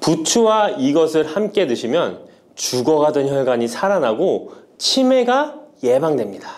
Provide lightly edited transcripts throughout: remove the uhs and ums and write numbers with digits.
부추와 이것을 함께 드시면 죽어가던 혈관이 살아나고 치매가 예방됩니다.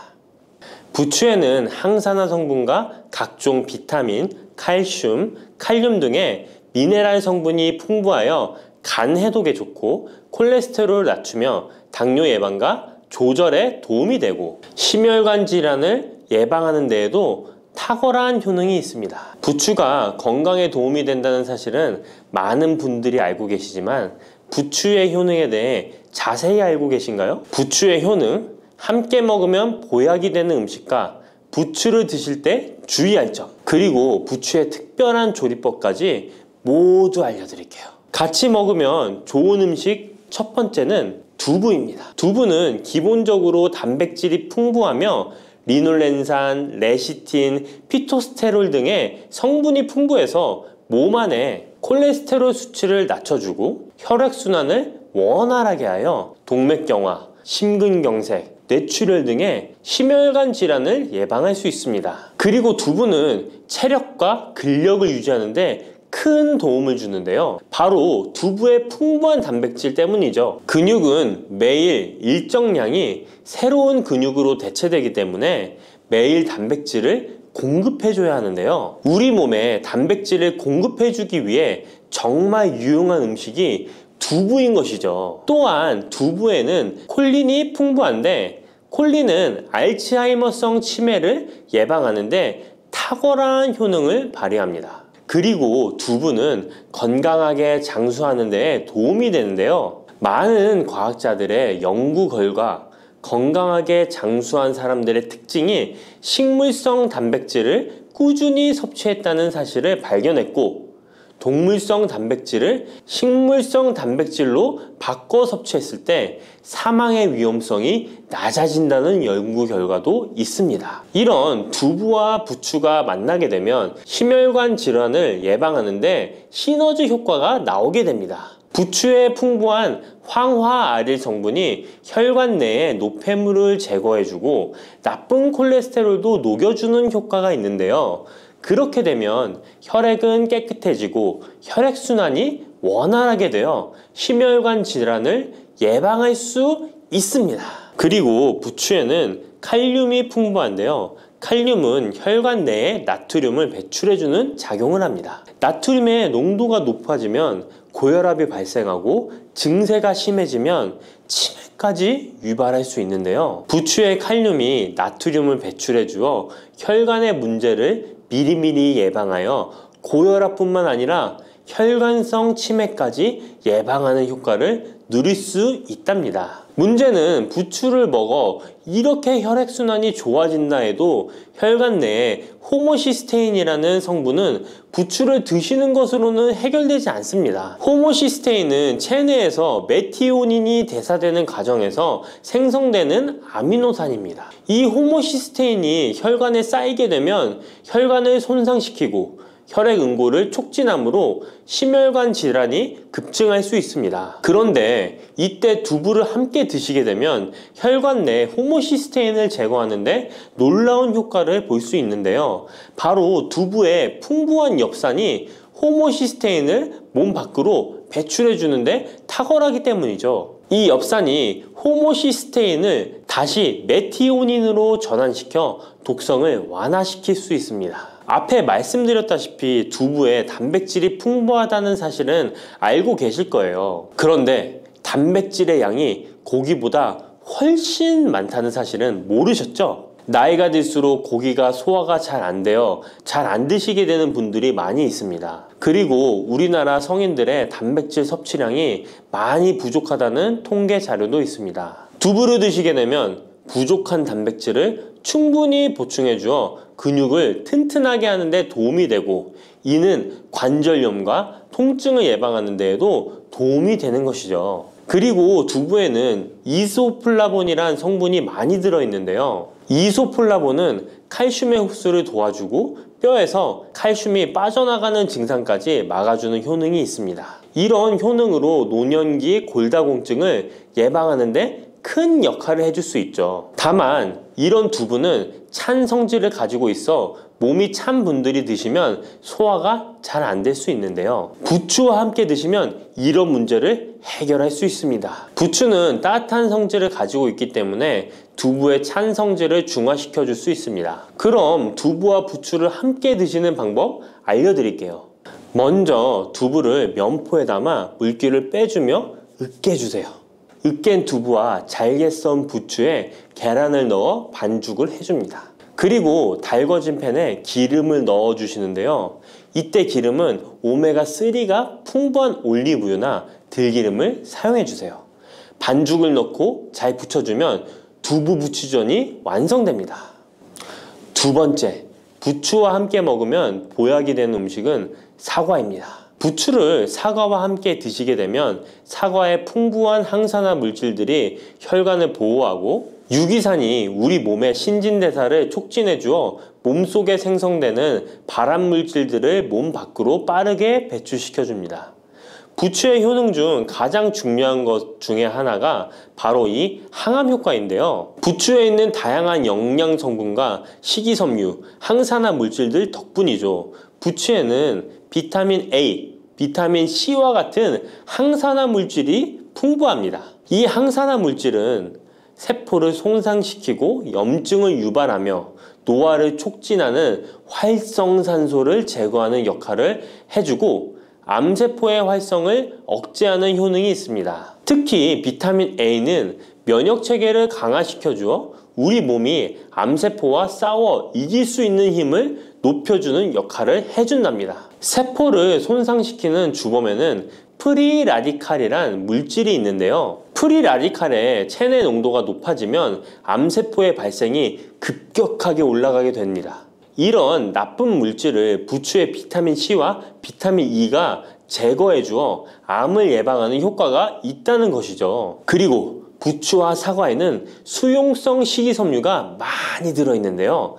부추에는 항산화 성분과 각종 비타민, 칼슘, 칼륨 등의 미네랄 성분이 풍부하여 간 해독에 좋고 콜레스테롤을 낮추며 당뇨 예방과 조절에 도움이 되고 심혈관 질환을 예방하는 데에도 탁월한 효능이 있습니다. 부추가 건강에 도움이 된다는 사실은 많은 분들이 알고 계시지만 부추의 효능에 대해 자세히 알고 계신가요? 부추의 효능, 함께 먹으면 보약이 되는 음식과 부추를 드실 때 주의할 점, 그리고 부추의 특별한 조리법까지 모두 알려드릴게요. 같이 먹으면 좋은 음식 첫 번째는 두부입니다. 두부는 기본적으로 단백질이 풍부하며 리놀렌산, 레시틴, 피토스테롤 등의 성분이 풍부해서 몸 안에 콜레스테롤 수치를 낮춰주고 혈액순환을 원활하게 하여 동맥경화, 심근경색, 뇌출혈 등의 심혈관 질환을 예방할 수 있습니다. 그리고 두부는 체력과 근력을 유지하는 데 큰 도움을 주는데요. 바로 두부의 풍부한 단백질 때문이죠. 근육은 매일 일정량이 새로운 근육으로 대체되기 때문에 매일 단백질을 공급해줘야 하는데요. 우리 몸에 단백질을 공급해주기 위해 정말 유용한 음식이 두부인 것이죠. 또한 두부에는 콜린이 풍부한데 콜린은 알츠하이머성 치매를 예방하는데 탁월한 효능을 발휘합니다. 그리고 두부는 건강하게 장수하는 데 도움이 되는데요. 많은 과학자들의 연구 결과 건강하게 장수한 사람들의 특징이 식물성 단백질을 꾸준히 섭취했다는 사실을 발견했고 동물성 단백질을 식물성 단백질로 바꿔 섭취했을 때 사망의 위험성이 낮아진다는 연구 결과도 있습니다. 이런 두부와 부추가 만나게 되면 심혈관 질환을 예방하는데 시너지 효과가 나오게 됩니다. 부추의 풍부한 황화아릴 성분이 혈관 내의 노폐물을 제거해주고 나쁜 콜레스테롤도 녹여주는 효과가 있는데요. 그렇게 되면 혈액은 깨끗해지고 혈액순환이 원활하게 되어 심혈관 질환을 예방할 수 있습니다. 그리고 부추에는 칼륨이 풍부한데요. 칼륨은 혈관 내에 나트륨을 배출해주는 작용을 합니다. 나트륨의 농도가 높아지면 고혈압이 발생하고 증세가 심해지면 치매까지 유발할 수 있는데요. 부추의 칼륨이 나트륨을 배출해 주어 혈관의 문제를 미리미리 예방하여 고혈압뿐만 아니라 혈관성 치매까지 예방하는 효과를 누릴 수 있답니다. 문제는 부추를 먹어 이렇게 혈액순환이 좋아진다 해도 혈관 내에 호모시스테인이라는 성분은 부추를 드시는 것으로는 해결되지 않습니다. 호모시스테인은 체내에서 메티오닌이 대사되는 과정에서 생성되는 아미노산입니다. 이 호모시스테인이 혈관에 쌓이게 되면 혈관을 손상시키고 혈액 응고를 촉진하므로 심혈관 질환이 급증할 수 있습니다. 그런데 이때 두부를 함께 드시게 되면 혈관 내 호모시스테인을 제거하는데 놀라운 효과를 볼 수 있는데요. 바로 두부의 풍부한 엽산이 호모시스테인을 몸 밖으로 배출해 주는데 탁월하기 때문이죠. 이 엽산이 호모시스테인을 다시 메티오닌으로 전환시켜 독성을 완화시킬 수 있습니다. 앞에 말씀드렸다시피 두부에 단백질이 풍부하다는 사실은 알고 계실 거예요. 그런데 단백질의 양이 고기보다 훨씬 많다는 사실은 모르셨죠? 나이가 들수록 고기가 소화가 잘 안 되어 잘 안 드시게 되는 분들이 많이 있습니다. 그리고 우리나라 성인들의 단백질 섭취량이 많이 부족하다는 통계 자료도 있습니다. 두부를 드시게 되면 부족한 단백질을 충분히 보충해 주어 근육을 튼튼하게 하는 데 도움이 되고 이는 관절염과 통증을 예방하는 데에도 도움이 되는 것이죠. 그리고 두부에는 이소플라본이란 성분이 많이 들어있는데요. 이소플라본은 칼슘의 흡수를 도와주고 뼈에서 칼슘이 빠져나가는 증상까지 막아주는 효능이 있습니다. 이런 효능으로 노년기 골다공증을 예방하는 데 큰 역할을 해줄 수 있죠. 다만 이런 두부는 찬 성질을 가지고 있어 몸이 찬 분들이 드시면 소화가 잘 안 될 수 있는데요. 부추와 함께 드시면 이런 문제를 해결할 수 있습니다. 부추는 따뜻한 성질을 가지고 있기 때문에 두부의 찬 성질을 중화시켜 줄 수 있습니다. 그럼 두부와 부추를 함께 드시는 방법 알려드릴게요. 먼저 두부를 면포에 담아 물기를 빼주며 으깨주세요. 으깬 두부와 잘게 썬 부추에 계란을 넣어 반죽을 해줍니다. 그리고 달궈진 팬에 기름을 넣어 주시는데요. 이때 기름은 오메가3가 풍부한 올리브유나 들기름을 사용해 주세요. 반죽을 넣고 잘 부쳐주면 두부 부추전이 완성됩니다. 두 번째, 부추와 함께 먹으면 보약이 되는 음식은 사과입니다. 부추를 사과와 함께 드시게 되면 사과의 풍부한 항산화 물질들이 혈관을 보호하고 유기산이 우리 몸의 신진대사를 촉진해 주어 몸속에 생성되는 발암 물질들을 몸 밖으로 빠르게 배출시켜 줍니다. 부추의 효능 중 가장 중요한 것 중에 하나가 바로 이 항암 효과인데요. 부추에 있는 다양한 영양 성분과 식이섬유, 항산화 물질들 덕분이죠. 부추에는 비타민 A, 비타민 C와 같은 항산화 물질이 풍부합니다. 이 항산화 물질은 세포를 손상시키고 염증을 유발하며 노화를 촉진하는 활성산소를 제거하는 역할을 해주고 암세포의 활성을 억제하는 효능이 있습니다. 특히 비타민 A는 면역체계를 강화시켜 주어 우리 몸이 암세포와 싸워 이길 수 있는 힘을 높여주는 역할을 해준답니다. 세포를 손상시키는 주범에는 프리라디칼이란 물질이 있는데요. 프리라디칼의 체내 농도가 높아지면 암세포의 발생이 급격하게 올라가게 됩니다. 이런 나쁜 물질을 부추의 비타민 C와 비타민 E가 제거해 주어 암을 예방하는 효과가 있다는 것이죠. 그리고 부추와 사과에는 수용성 식이섬유가 많이 들어있는데요.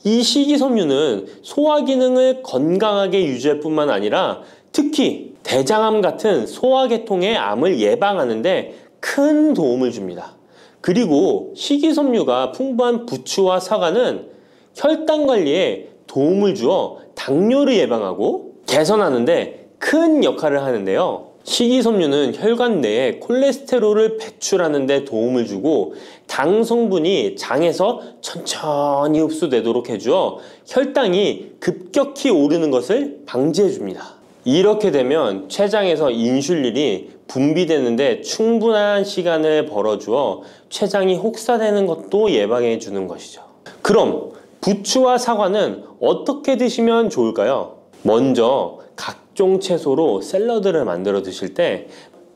이 식이섬유는 소화 기능을 건강하게 유지할 뿐만 아니라 특히 대장암 같은 소화계통의 암을 예방하는 데 큰 도움을 줍니다. 그리고 식이섬유가 풍부한 부추와 사과는 혈당 관리에 도움을 주어 당뇨를 예방하고 개선하는 데 큰 역할을 하는데요. 식이섬유는 혈관 내에 콜레스테롤을 배출하는 데 도움을 주고 당 성분이 장에서 천천히 흡수되도록 해주어 혈당이 급격히 오르는 것을 방지해 줍니다. 이렇게 되면 췌장에서 인슐린이 분비되는데 충분한 시간을 벌어주어 췌장이 혹사되는 것도 예방해 주는 것이죠. 그럼 부추와 사과는 어떻게 드시면 좋을까요? 먼저 각종 채소로 샐러드를 만들어 드실 때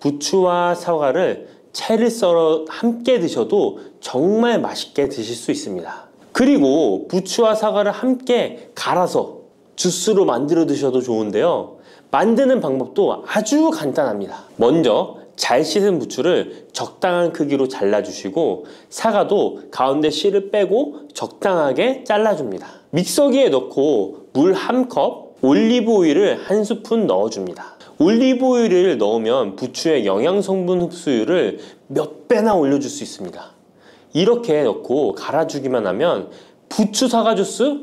부추와 사과를 채를 썰어 함께 드셔도 정말 맛있게 드실 수 있습니다. 그리고 부추와 사과를 함께 갈아서 주스로 만들어 드셔도 좋은데요. 만드는 방법도 아주 간단합니다. 먼저 잘 씻은 부추를 적당한 크기로 잘라주시고 사과도 가운데 씨를 빼고 적당하게 잘라줍니다. 믹서기에 넣고 물 1컵, 올리브 오일을 1스푼 넣어줍니다. 올리브 오일을 넣으면 부추의 영양성분 흡수율을 몇 배나 올려줄 수 있습니다. 이렇게 넣고 갈아주기만 하면 부추 사과 주스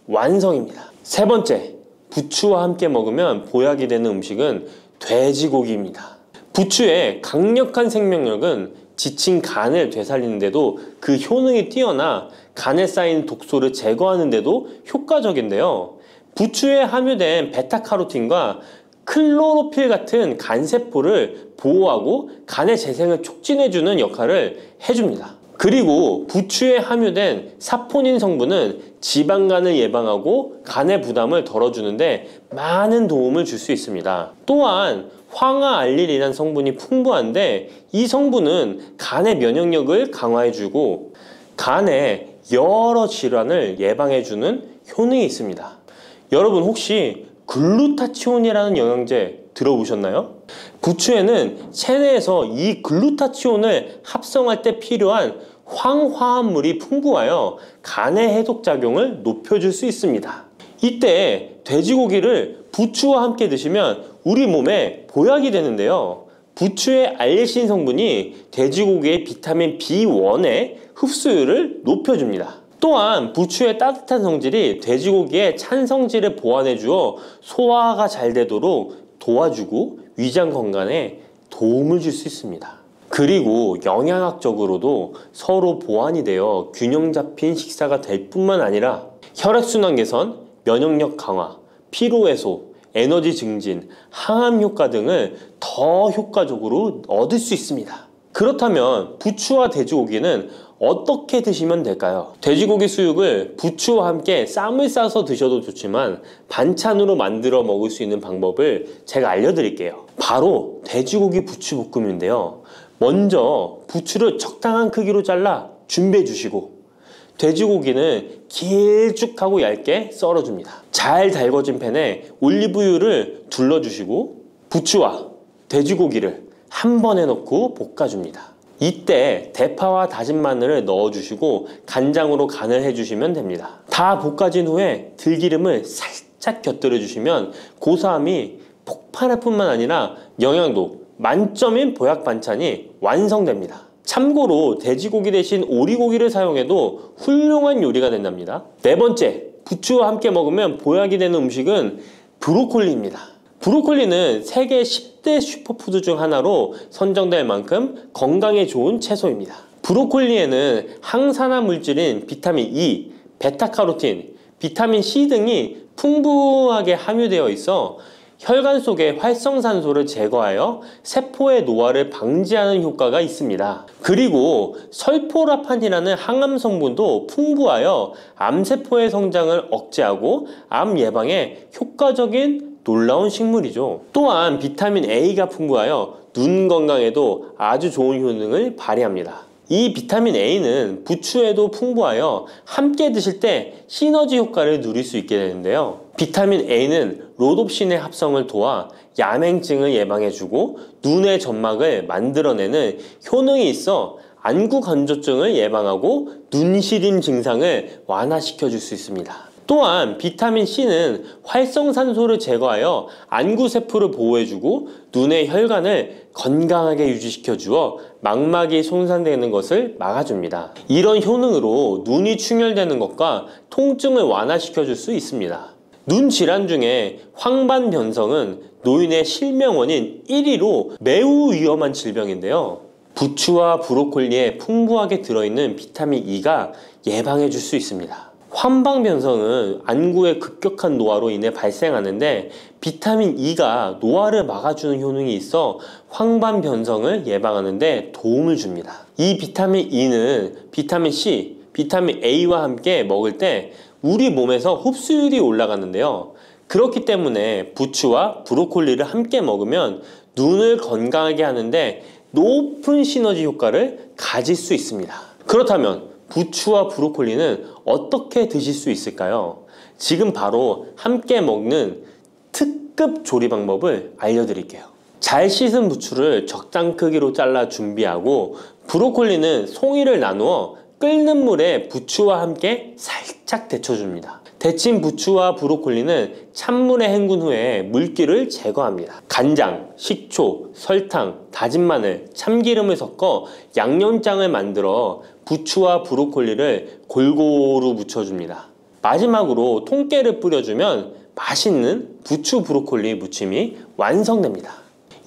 완성입니다. 세 번째, 부추와 함께 먹으면 보약이 되는 음식은 돼지고기입니다. 부추의 강력한 생명력은 지친 간을 되살리는데도 그 효능이 뛰어나 간에 쌓인 독소를 제거하는데도 효과적인데요. 부추에 함유된 베타카로틴과 클로로필 같은 간세포를 보호하고 간의 재생을 촉진해주는 역할을 해줍니다. 그리고 부추에 함유된 사포닌 성분은 지방간을 예방하고 간의 부담을 덜어주는데 많은 도움을 줄 수 있습니다. 또한 황화알릴이라는 성분이 풍부한데 이 성분은 간의 면역력을 강화해주고 간의 여러 질환을 예방해주는 효능이 있습니다. 여러분 혹시 글루타치온이라는 영양제 들어보셨나요? 부추에는 체내에서 이 글루타치온을 합성할 때 필요한 황화합물이 풍부하여 간의 해독작용을 높여줄 수 있습니다. 이때 돼지고기를 부추와 함께 드시면 우리 몸에 보약이 되는데요. 부추의 알레신 성분이 돼지고기의 비타민 B1의 흡수율을 높여줍니다. 또한 부추의 따뜻한 성질이 돼지고기의 찬 성질을 보완해 주어 소화가 잘 되도록 도와주고 위장 건강에 도움을 줄 수 있습니다. 그리고 영양학적으로도 서로 보완이 되어 균형 잡힌 식사가 될 뿐만 아니라 혈액순환 개선, 면역력 강화, 피로 해소, 에너지 증진, 항암 효과 등을 더 효과적으로 얻을 수 있습니다. 그렇다면 부추와 돼지고기는 어떻게 드시면 될까요? 돼지고기 수육을 부추와 함께 쌈을 싸서 드셔도 좋지만 반찬으로 만들어 먹을 수 있는 방법을 제가 알려드릴게요. 바로 돼지고기 부추볶음인데요. 먼저 부추를 적당한 크기로 잘라 준비해 주시고 돼지고기는 길쭉하고 얇게 썰어줍니다. 잘 달궈진 팬에 올리브유를 둘러주시고 부추와 돼지고기를 한 번에 넣고 볶아줍니다. 이때 대파와 다진 마늘을 넣어주시고 간장으로 간을 해주시면 됩니다. 다 볶아진 후에 들기름을 살짝 곁들여 주시면 고소함이 폭발할 뿐만 아니라 영양도 만점인 보약 반찬이 완성됩니다. 참고로 돼지고기 대신 오리고기를 사용해도 훌륭한 요리가 된답니다. 네 번째, 부추와 함께 먹으면 보약이 되는 음식은 브로콜리입니다. 브로콜리는 세계 10대 슈퍼푸드 중 하나로 선정될 만큼 건강에 좋은 채소입니다. 브로콜리에는 항산화 물질인 비타민 E, 베타카로틴, 비타민 C 등이 풍부하게 함유되어 있어 혈관 속의 활성산소를 제거하여 세포의 노화를 방지하는 효과가 있습니다. 그리고 설포라판이라는 항암 성분도 풍부하여 암세포의 성장을 억제하고 암 예방에 효과적인 놀라운 식물이죠. 또한 비타민 A가 풍부하여 눈 건강에도 아주 좋은 효능을 발휘합니다. 이 비타민 A는 부추에도 풍부하여 함께 드실 때 시너지 효과를 누릴 수 있게 되는데요. 비타민 A는 로놉신의 합성을 도와 야맹증을 예방해주고 눈의 점막을 만들어내는 효능이 있어 안구 건조증을 예방하고 눈시림 증상을 완화시켜 줄 수 있습니다. 또한 비타민 C는 활성산소를 제거하여 안구세포를 보호해주고 눈의 혈관을 건강하게 유지시켜 주어 망막이 손상되는 것을 막아줍니다. 이런 효능으로 눈이 충혈되는 것과 통증을 완화시켜 줄 수 있습니다. 눈 질환 중에 황반변성은 노인의 실명원인 1위로 매우 위험한 질병인데요. 부추와 브로콜리에 풍부하게 들어있는 비타민 E가 예방해 줄 수 있습니다. 황반변성은 안구의 급격한 노화로 인해 발생하는데 비타민 E가 노화를 막아주는 효능이 있어 황반변성을 예방하는 데 도움을 줍니다. 이 비타민 E는 비타민 C, 비타민 A와 함께 먹을 때 우리 몸에서 흡수율이 올라가는데요. 그렇기 때문에 부추와 브로콜리를 함께 먹으면 눈을 건강하게 하는데 높은 시너지 효과를 가질 수 있습니다. 그렇다면 부추와 브로콜리는 어떻게 드실 수 있을까요? 지금 바로 함께 먹는 특급 조리 방법을 알려드릴게요. 잘 씻은 부추를 적당 크기로 잘라 준비하고 브로콜리는 송이를 나누어 끓는 물에 부추와 함께 살짝 데쳐줍니다. 데친 부추와 브로콜리는 찬물에 헹군 후에 물기를 제거합니다. 간장, 식초, 설탕, 다진 마늘, 참기름을 섞어 양념장을 만들어 부추와 브로콜리를 골고루 묻혀줍니다. 마지막으로 통깨를 뿌려주면 맛있는 부추 브로콜리 무침이 완성됩니다.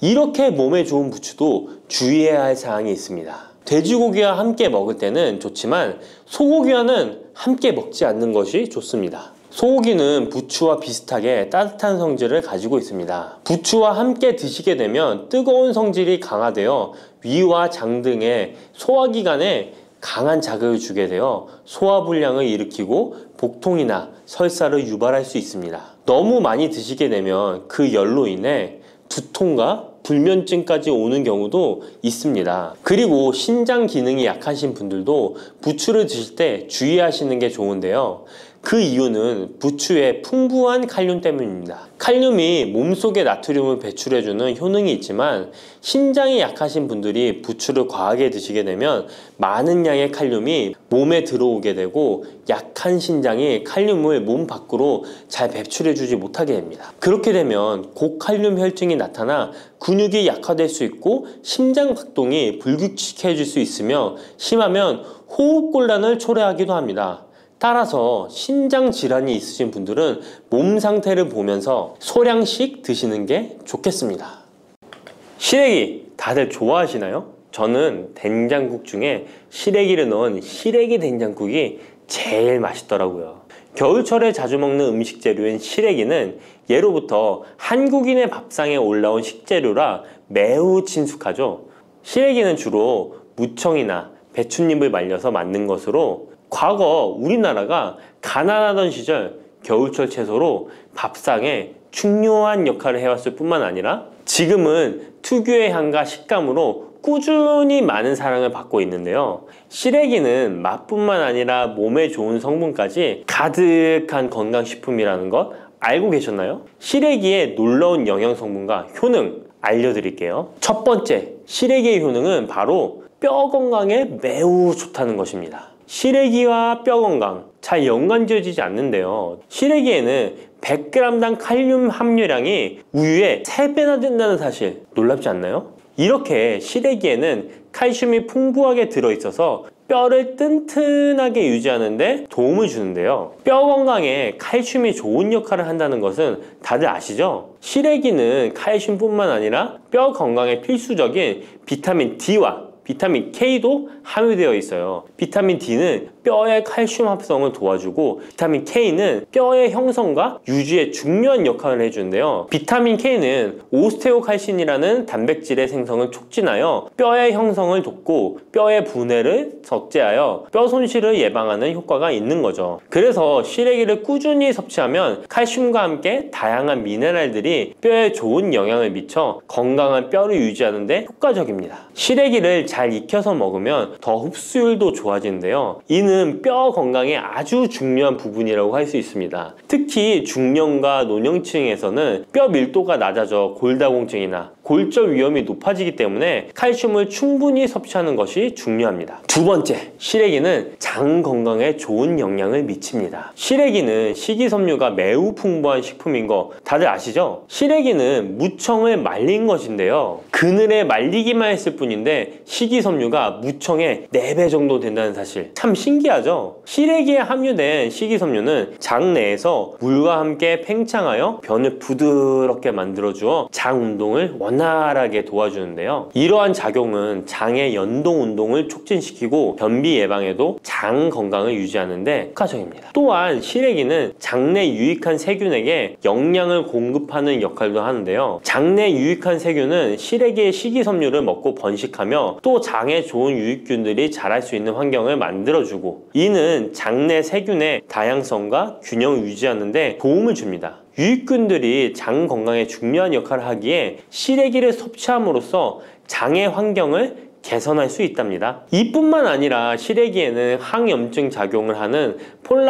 이렇게 몸에 좋은 부추도 주의해야 할 사항이 있습니다. 돼지고기와 함께 먹을 때는 좋지만 소고기와는 함께 먹지 않는 것이 좋습니다. 소고기는 부추와 비슷하게 따뜻한 성질을 가지고 있습니다. 부추와 함께 드시게 되면 뜨거운 성질이 강화되어 위와 장 등의 소화기관에 강한 자극을 주게 되어 소화불량을 일으키고 복통이나 설사를 유발할 수 있습니다. 너무 많이 드시게 되면 그 열로 인해 두통과 불면증까지 오는 경우도 있습니다. 그리고 신장 기능이 약하신 분들도 부추를 드실 때 주의하시는 게 좋은데요. 그 이유는 부추의 풍부한 칼륨 때문입니다. 칼륨이 몸속에 나트륨을 배출해주는 효능이 있지만 신장이 약하신 분들이 부추를 과하게 드시게 되면 많은 양의 칼륨이 몸에 들어오게 되고 약한 신장이 칼륨을 몸 밖으로 잘 배출해주지 못하게 됩니다. 그렇게 되면 고칼륨 혈증이 나타나 근육이 약화될 수 있고 심장 박동이 불규칙해질 수 있으며 심하면 호흡곤란을 초래하기도 합니다. 따라서 신장 질환이 있으신 분들은 몸 상태를 보면서 소량씩 드시는 게 좋겠습니다. 시래기 다들 좋아하시나요? 저는 된장국 중에 시래기를 넣은 시래기 된장국이 제일 맛있더라고요. 겨울철에 자주 먹는 음식 재료인 시래기는 예로부터 한국인의 밥상에 올라온 식재료라 매우 친숙하죠. 시래기는 주로 무청이나 배춧잎을 말려서 만든 것으로 과거 우리나라가 가난하던 시절 겨울철 채소로 밥상에 중요한 역할을 해왔을 뿐만 아니라 지금은 특유의 향과 식감으로 꾸준히 많은 사랑을 받고 있는데요. 시래기는 맛뿐만 아니라 몸에 좋은 성분까지 가득한 건강식품이라는 것 알고 계셨나요? 시래기의 놀라운 영양 성분과 효능 알려드릴게요. 첫 번째, 시래기의 효능은 바로 뼈 건강에 매우 좋다는 것입니다. 시래기와 뼈 건강 잘 연관지어지지 않는데요. 시래기에는 100g당 칼륨 함유량이 우유의 3배나 된다는 사실 놀랍지 않나요? 이렇게 시래기에는 칼슘이 풍부하게 들어있어서 뼈를 튼튼하게 유지하는 데 도움을 주는데요. 뼈 건강에 칼슘이 좋은 역할을 한다는 것은 다들 아시죠? 시래기는 칼슘뿐만 아니라 뼈 건강에 필수적인 비타민 D와 비타민 K도 함유되어 있어요. 비타민 D는 뼈의 칼슘 합성을 도와주고 비타민 K는 뼈의 형성과 유지에 중요한 역할을 해주는데요. 비타민 K는 오스테오칼신이라는 단백질의 생성을 촉진하여 뼈의 형성을 돕고 뼈의 분해를 억제하여 뼈 손실을 예방하는 효과가 있는 거죠. 그래서 시래기를 꾸준히 섭취하면 칼슘과 함께 다양한 미네랄들이 뼈에 좋은 영향을 미쳐 건강한 뼈를 유지하는 데 효과적입니다. 시래기를 잘 익혀서 먹으면 더 흡수율도 좋아지는데요. 이는 뼈 건강에 아주 중요한 부분이라고 할 수 있습니다. 특히 중년과 노년층에서는 뼈 밀도가 낮아져 골다공증이나 골절 위험이 높아지기 때문에 칼슘을 충분히 섭취하는 것이 중요합니다. 두 번째, 시래기는 장 건강에 좋은 영향을 미칩니다. 시래기는 식이섬유가 매우 풍부한 식품인 거 다들 아시죠? 시래기는 무청을 말린 것인데요. 그늘에 말리기만 했을 뿐인데 식이섬유가 무청의 4배 정도 된다는 사실 참 신기하죠? 시래기에 함유된 식이섬유는 장 내에서 물과 함께 팽창하여 변을 부드럽게 만들어주어 장 운동을 원활하게 도와주는데요. 이러한 작용은 장의 연동 운동을 촉진시키고 변비 예방에도 장 건강을 유지하는 데 효과적입니다. 또한 시래기는 장내 유익한 세균에게 영양을 공급하는 역할도 하는데요. 장내 유익한 세균은 시래기의 식이섬유를 먹고 번식하며 또 장에 좋은 유익균들이 자랄 수 있는 환경을 만들어주고 이는 장내 세균의 다양성과 균형을 유지하는 데 도움을 줍니다. 유익균들이 장 건강에 중요한 역할을 하기에 시래기를 섭취함으로써 장의 환경을 개선할 수 있답니다. 이뿐만 아니라 시래기에는 항염증 작용을 하는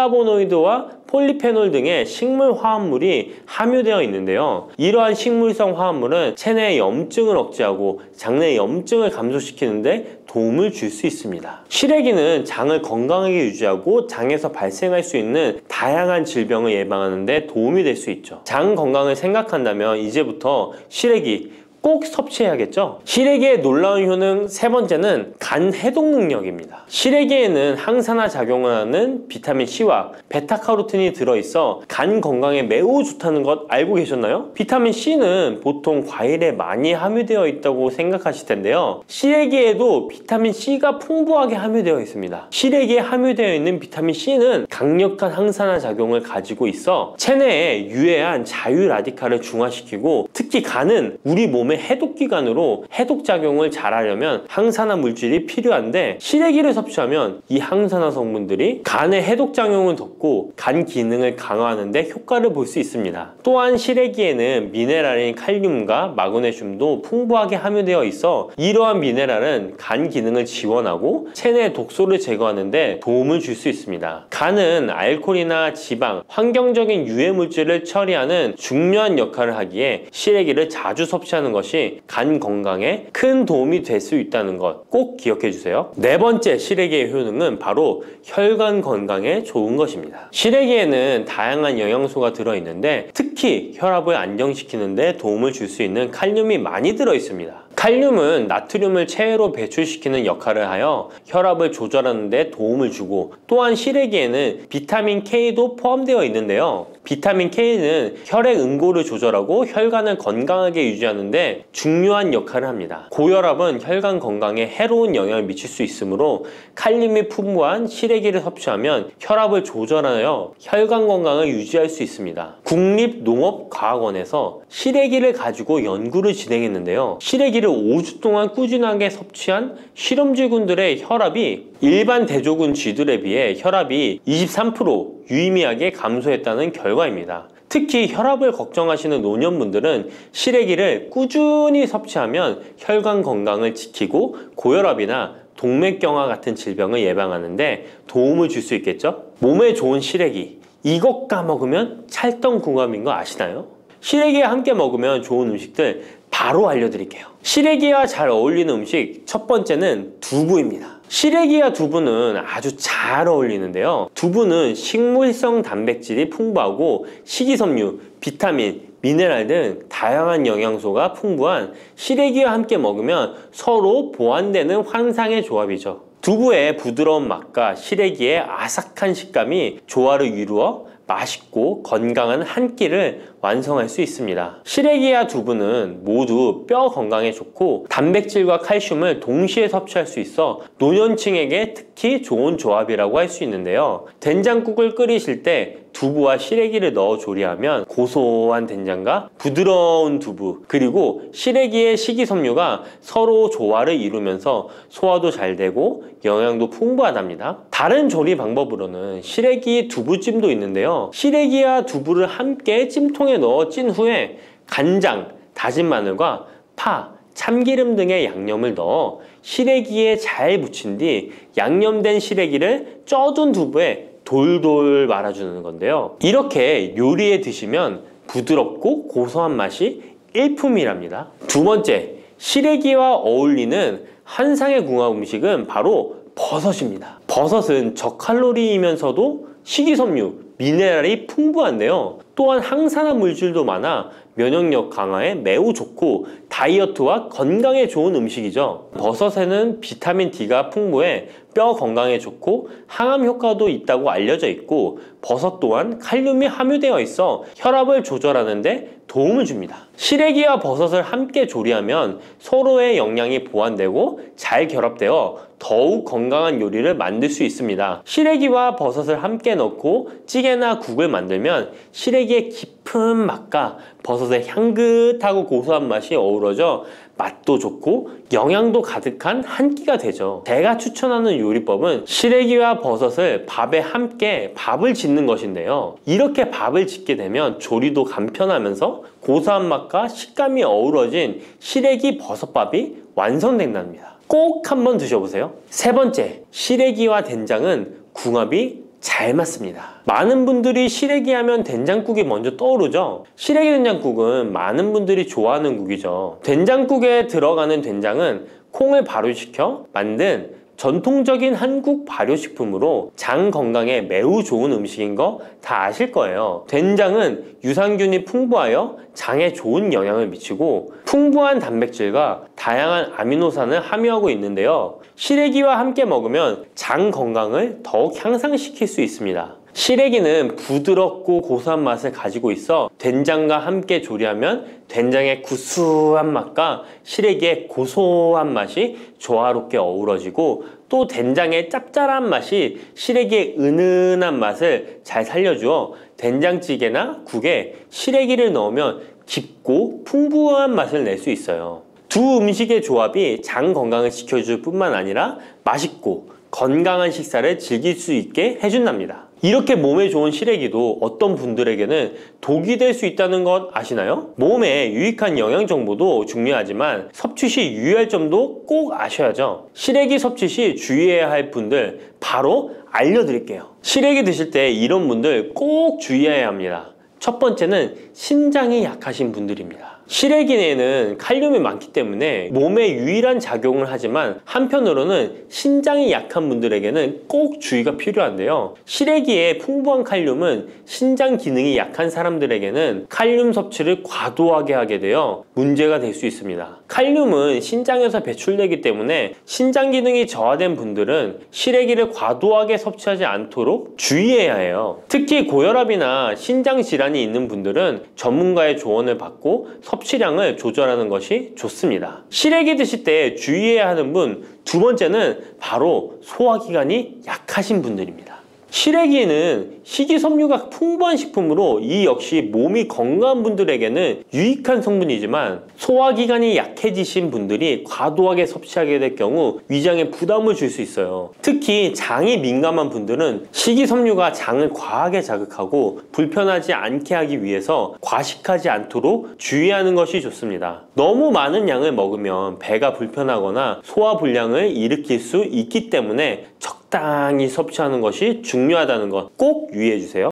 폴라보노이드와 폴리페놀 등의 식물 화합물이 함유되어 있는데요. 이러한 식물성 화합물은 체내의 염증을 억제하고 장내 염증을 감소시키는 데 도움을 줄 수 있습니다. 시래기는 장을 건강하게 유지하고 장에서 발생할 수 있는 다양한 질병을 예방하는 데 도움이 될 수 있죠. 장 건강을 생각한다면 이제부터 시래기 꼭 섭취해야겠죠? 시래기의 놀라운 효능 세 번째는 간 해독 능력입니다. 시래기에는 항산화 작용을 하는 비타민 C와 베타카로틴이 들어있어 간 건강에 매우 좋다는 것 알고 계셨나요? 비타민 C는 보통 과일에 많이 함유되어 있다고 생각하실 텐데요. 시래기에도 비타민 C가 풍부하게 함유되어 있습니다. 시래기에 함유되어 있는 비타민 C는 강력한 항산화 작용을 가지고 있어 체내에 유해한 자유 라디칼을 중화시키고 특히 간은 우리 몸의 해독기관으로 해독작용을 잘하려면 항산화 물질이 필요한데 시래기를 섭취하면 이 항산화 성분들이 간의 해독작용을 돕고 간 기능을 강화하는 데 효과를 볼 수 있습니다. 또한 시래기에는 미네랄인 칼륨과 마그네슘도 풍부하게 함유되어 있어 이러한 미네랄은 간 기능을 지원하고 체내 독소를 제거하는 데 도움을 줄 수 있습니다. 간은 알코올이나 지방, 환경적인 유해 물질을 처리하는 중요한 역할을 하기에 시래기를 자주 섭취하는 것이 간 건강에 큰 도움이 될 수 있다는 것 꼭 기억해 주세요. 네 번째 시래기의 효능은 바로 혈관 건강에 좋은 것입니다. 시래기에는 다양한 영양소가 들어있는데 특히 혈압을 안정시키는 데 도움을 줄 수 있는 칼륨이 많이 들어있습니다. 칼륨은 나트륨을 체외로 배출시키는 역할을 하여 혈압을 조절하는 데 도움을 주고, 또한 시래기에는 비타민 K도 포함되어 있는데요. 비타민 K는 혈액 응고를 조절하고 혈관을 건강하게 유지하는 데 중요한 역할을 합니다. 고혈압은 혈관 건강에 해로운 영향을 미칠 수 있으므로 칼륨이 풍부한 시래기를 섭취하면 혈압을 조절하여 혈관 건강을 유지할 수 있습니다. 국립농업과학원에서 시래기를 가지고 연구를 진행했는데요. 시래기를 5주 동안 꾸준하게 섭취한 실험쥐군들의 혈압이 일반 대조군 쥐들에 비해 혈압이 23% 유의미하게 감소했다는 결과입니다. 특히 혈압을 걱정하시는 노년분들은 시래기를 꾸준히 섭취하면 혈관 건강을 지키고 고혈압이나 동맥경화 같은 질병을 예방하는데 도움을 줄 수 있겠죠? 몸에 좋은 시래기, 이것 까먹으면 찰떡궁합인 거 아시나요? 시래기와 함께 먹으면 좋은 음식들 바로 알려드릴게요. 시래기와 잘 어울리는 음식 첫 번째는 두부입니다. 시래기와 두부는 아주 잘 어울리는데요. 두부는 식물성 단백질이 풍부하고 식이섬유, 비타민, 미네랄 등 다양한 영양소가 풍부한 시래기와 함께 먹으면 서로 보완되는 환상의 조합이죠. 두부의 부드러운 맛과 시래기의 아삭한 식감이 조화를 이루어 맛있고 건강한 한 끼를 완성할 수 있습니다. 시래기와 두부는 모두 뼈 건강에 좋고 단백질과 칼슘을 동시에 섭취할 수 있어 노년층에게 특히 좋은 조합이라고 할 수 있는데요. 된장국을 끓이실 때 두부와 시래기를 넣어 조리하면 고소한 된장과 부드러운 두부, 그리고 시래기의 식이섬유가 서로 조화를 이루면서 소화도 잘 되고 영양도 풍부하답니다. 다른 조리 방법으로는 시래기 두부찜도 있는데요. 시래기와 두부를 함께 찜통에 넣어 찐 후에 간장, 다진 마늘과 파, 참기름 등의 양념을 넣어 시래기에 잘 묻힌 뒤 양념된 시래기를 쪄둔 두부에 돌돌 말아주는 건데요. 이렇게 요리해 드시면 부드럽고 고소한 맛이 일품이랍니다. 두 번째, 시래기와 어울리는 한상의 궁합 음식은 바로 버섯입니다. 버섯은 저칼로리이면서도 식이섬유, 미네랄이 풍부한데요. 또한 항산화 물질도 많아 면역력 강화에 매우 좋고 다이어트와 건강에 좋은 음식이죠. 버섯에는 비타민 D가 풍부해 뼈 건강에 좋고 항암 효과도 있다고 알려져 있고, 버섯 또한 칼륨이 함유되어 있어 혈압을 조절하는 데 도움을 줍니다. 시래기와 버섯을 함께 조리하면 서로의 영양이 보완되고 잘 결합되어 더욱 건강한 요리를 만들 수 있습니다. 시래기와 버섯을 함께 넣고 찌개나 국을 만들면 시래기의 깊은 맛과 버섯의 향긋하고 고소한 맛이 어우러져 맛도 좋고 영양도 가득한 한 끼가 되죠. 제가 추천하는 요리법은 시래기와 버섯을 밥에 함께 밥을 짓는 것인데요. 이렇게 밥을 짓게 되면 조리도 간편하면서 고소한 맛과 식감이 어우러진 시래기 버섯밥이 완성된답니다. 꼭 한번 드셔보세요. 세 번째, 시래기와 된장은 궁합이 잘 맞습니다. 많은 분들이 시래기 하면 된장국이 먼저 떠오르죠. 시래기 된장국은 많은 분들이 좋아하는 국이죠. 된장국에 들어가는 된장은 콩을 발효시켜 만든 전통적인 한국 발효식품으로 장 건강에 매우 좋은 음식인 거 다 아실 거예요. 된장은 유산균이 풍부하여 장에 좋은 영향을 미치고 풍부한 단백질과 다양한 아미노산을 함유하고 있는데요. 시래기와 함께 먹으면 장 건강을 더욱 향상시킬 수 있습니다. 시래기는 부드럽고 고소한 맛을 가지고 있어 된장과 함께 조리하면 된장의 구수한 맛과 시래기의 고소한 맛이 조화롭게 어우러지고, 또 된장의 짭짤한 맛이 시래기의 은은한 맛을 잘 살려주어 된장찌개나 국에 시래기를 넣으면 깊고 풍부한 맛을 낼 수 있어요. 두 음식의 조합이 장 건강을 지켜줄 뿐만 아니라 맛있고 건강한 식사를 즐길 수 있게 해준답니다. 이렇게 몸에 좋은 시래기도 어떤 분들에게는 독이 될 수 있다는 것 아시나요? 몸에 유익한 영양 정보도 중요하지만 섭취 시 유의할 점도 꼭 아셔야죠. 시래기 섭취 시 주의해야 할 분들 바로 알려드릴게요. 시래기 드실 때 이런 분들 꼭 주의해야 합니다. 첫 번째는 신장이 약하신 분들입니다. 시래기에는 칼륨이 많기 때문에 몸에 유일한 작용을 하지만 한편으로는 신장이 약한 분들에게는 꼭 주의가 필요한데요. 시래기에 풍부한 칼륨은 신장 기능이 약한 사람들에게는 칼륨 섭취를 과도하게 하게 되어 문제가 될 수 있습니다. 칼륨은 신장에서 배출되기 때문에 신장 기능이 저하된 분들은 시래기를 과도하게 섭취하지 않도록 주의해야 해요. 특히 고혈압이나 신장 질환이 있는 분들은 전문가의 조언을 받고 섭취량을 조절하는 것이 좋습니다. 시래기 드실 때 주의해야 하는 분 두 번째는 바로 소화기관이 약하신 분들입니다. 시래기는 식이섬유가 풍부한 식품으로 이 역시 몸이 건강한 분들에게는 유익한 성분이지만 소화기관이 약해지신 분들이 과도하게 섭취하게 될 경우 위장에 부담을 줄 수 있어요. 특히 장이 민감한 분들은 식이섬유가 장을 과하게 자극하고 불편하지 않게 하기 위해서 과식하지 않도록 주의하는 것이 좋습니다. 너무 많은 양을 먹으면 배가 불편하거나 소화불량을 일으킬 수 있기 때문에 적당히 섭취하는 것이 중요하다는 것 꼭 유의해 주세요.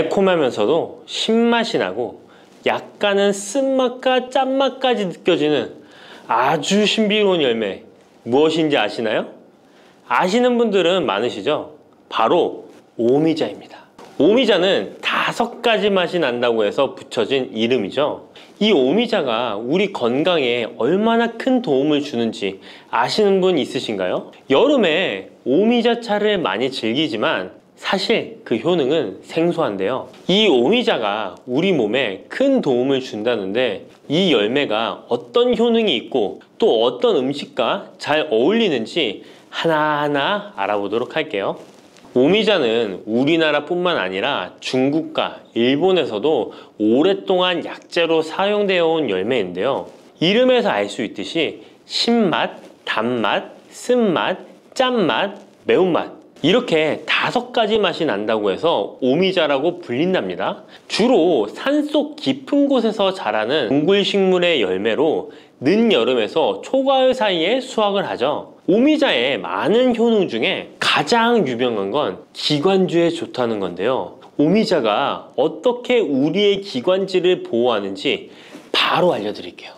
달콤하면서도 신맛이 나고 약간은 쓴맛과 짠맛까지 느껴지는 아주 신비로운 열매 무엇인지 아시나요? 아시는 분들은 많으시죠? 바로 오미자입니다. 오미자는 5가지 맛이 난다고 해서 붙여진 이름이죠. 이 오미자가 우리 건강에 얼마나 큰 도움을 주는지 아시는 분 있으신가요? 여름에 오미자차를 많이 즐기지만 사실 그 효능은 생소한데요. 이 오미자가 우리 몸에 큰 도움을 준다는데 이 열매가 어떤 효능이 있고 또 어떤 음식과 잘 어울리는지 하나하나 알아보도록 할게요. 오미자는 우리나라뿐만 아니라 중국과 일본에서도 오랫동안 약재로 사용되어 온 열매인데요. 이름에서 알 수 있듯이 신맛, 단맛, 쓴맛, 짠맛, 매운맛 이렇게 5가지 맛이 난다고 해서 오미자라고 불린답니다. 주로 산속 깊은 곳에서 자라는 동굴식물의 열매로 늦여름에서 초가을 사이에 수확을 하죠. 오미자의 많은 효능 중에 가장 유명한 건 기관지에 좋다는 건데요. 오미자가 어떻게 우리의 기관지를 보호하는지 바로 알려드릴게요.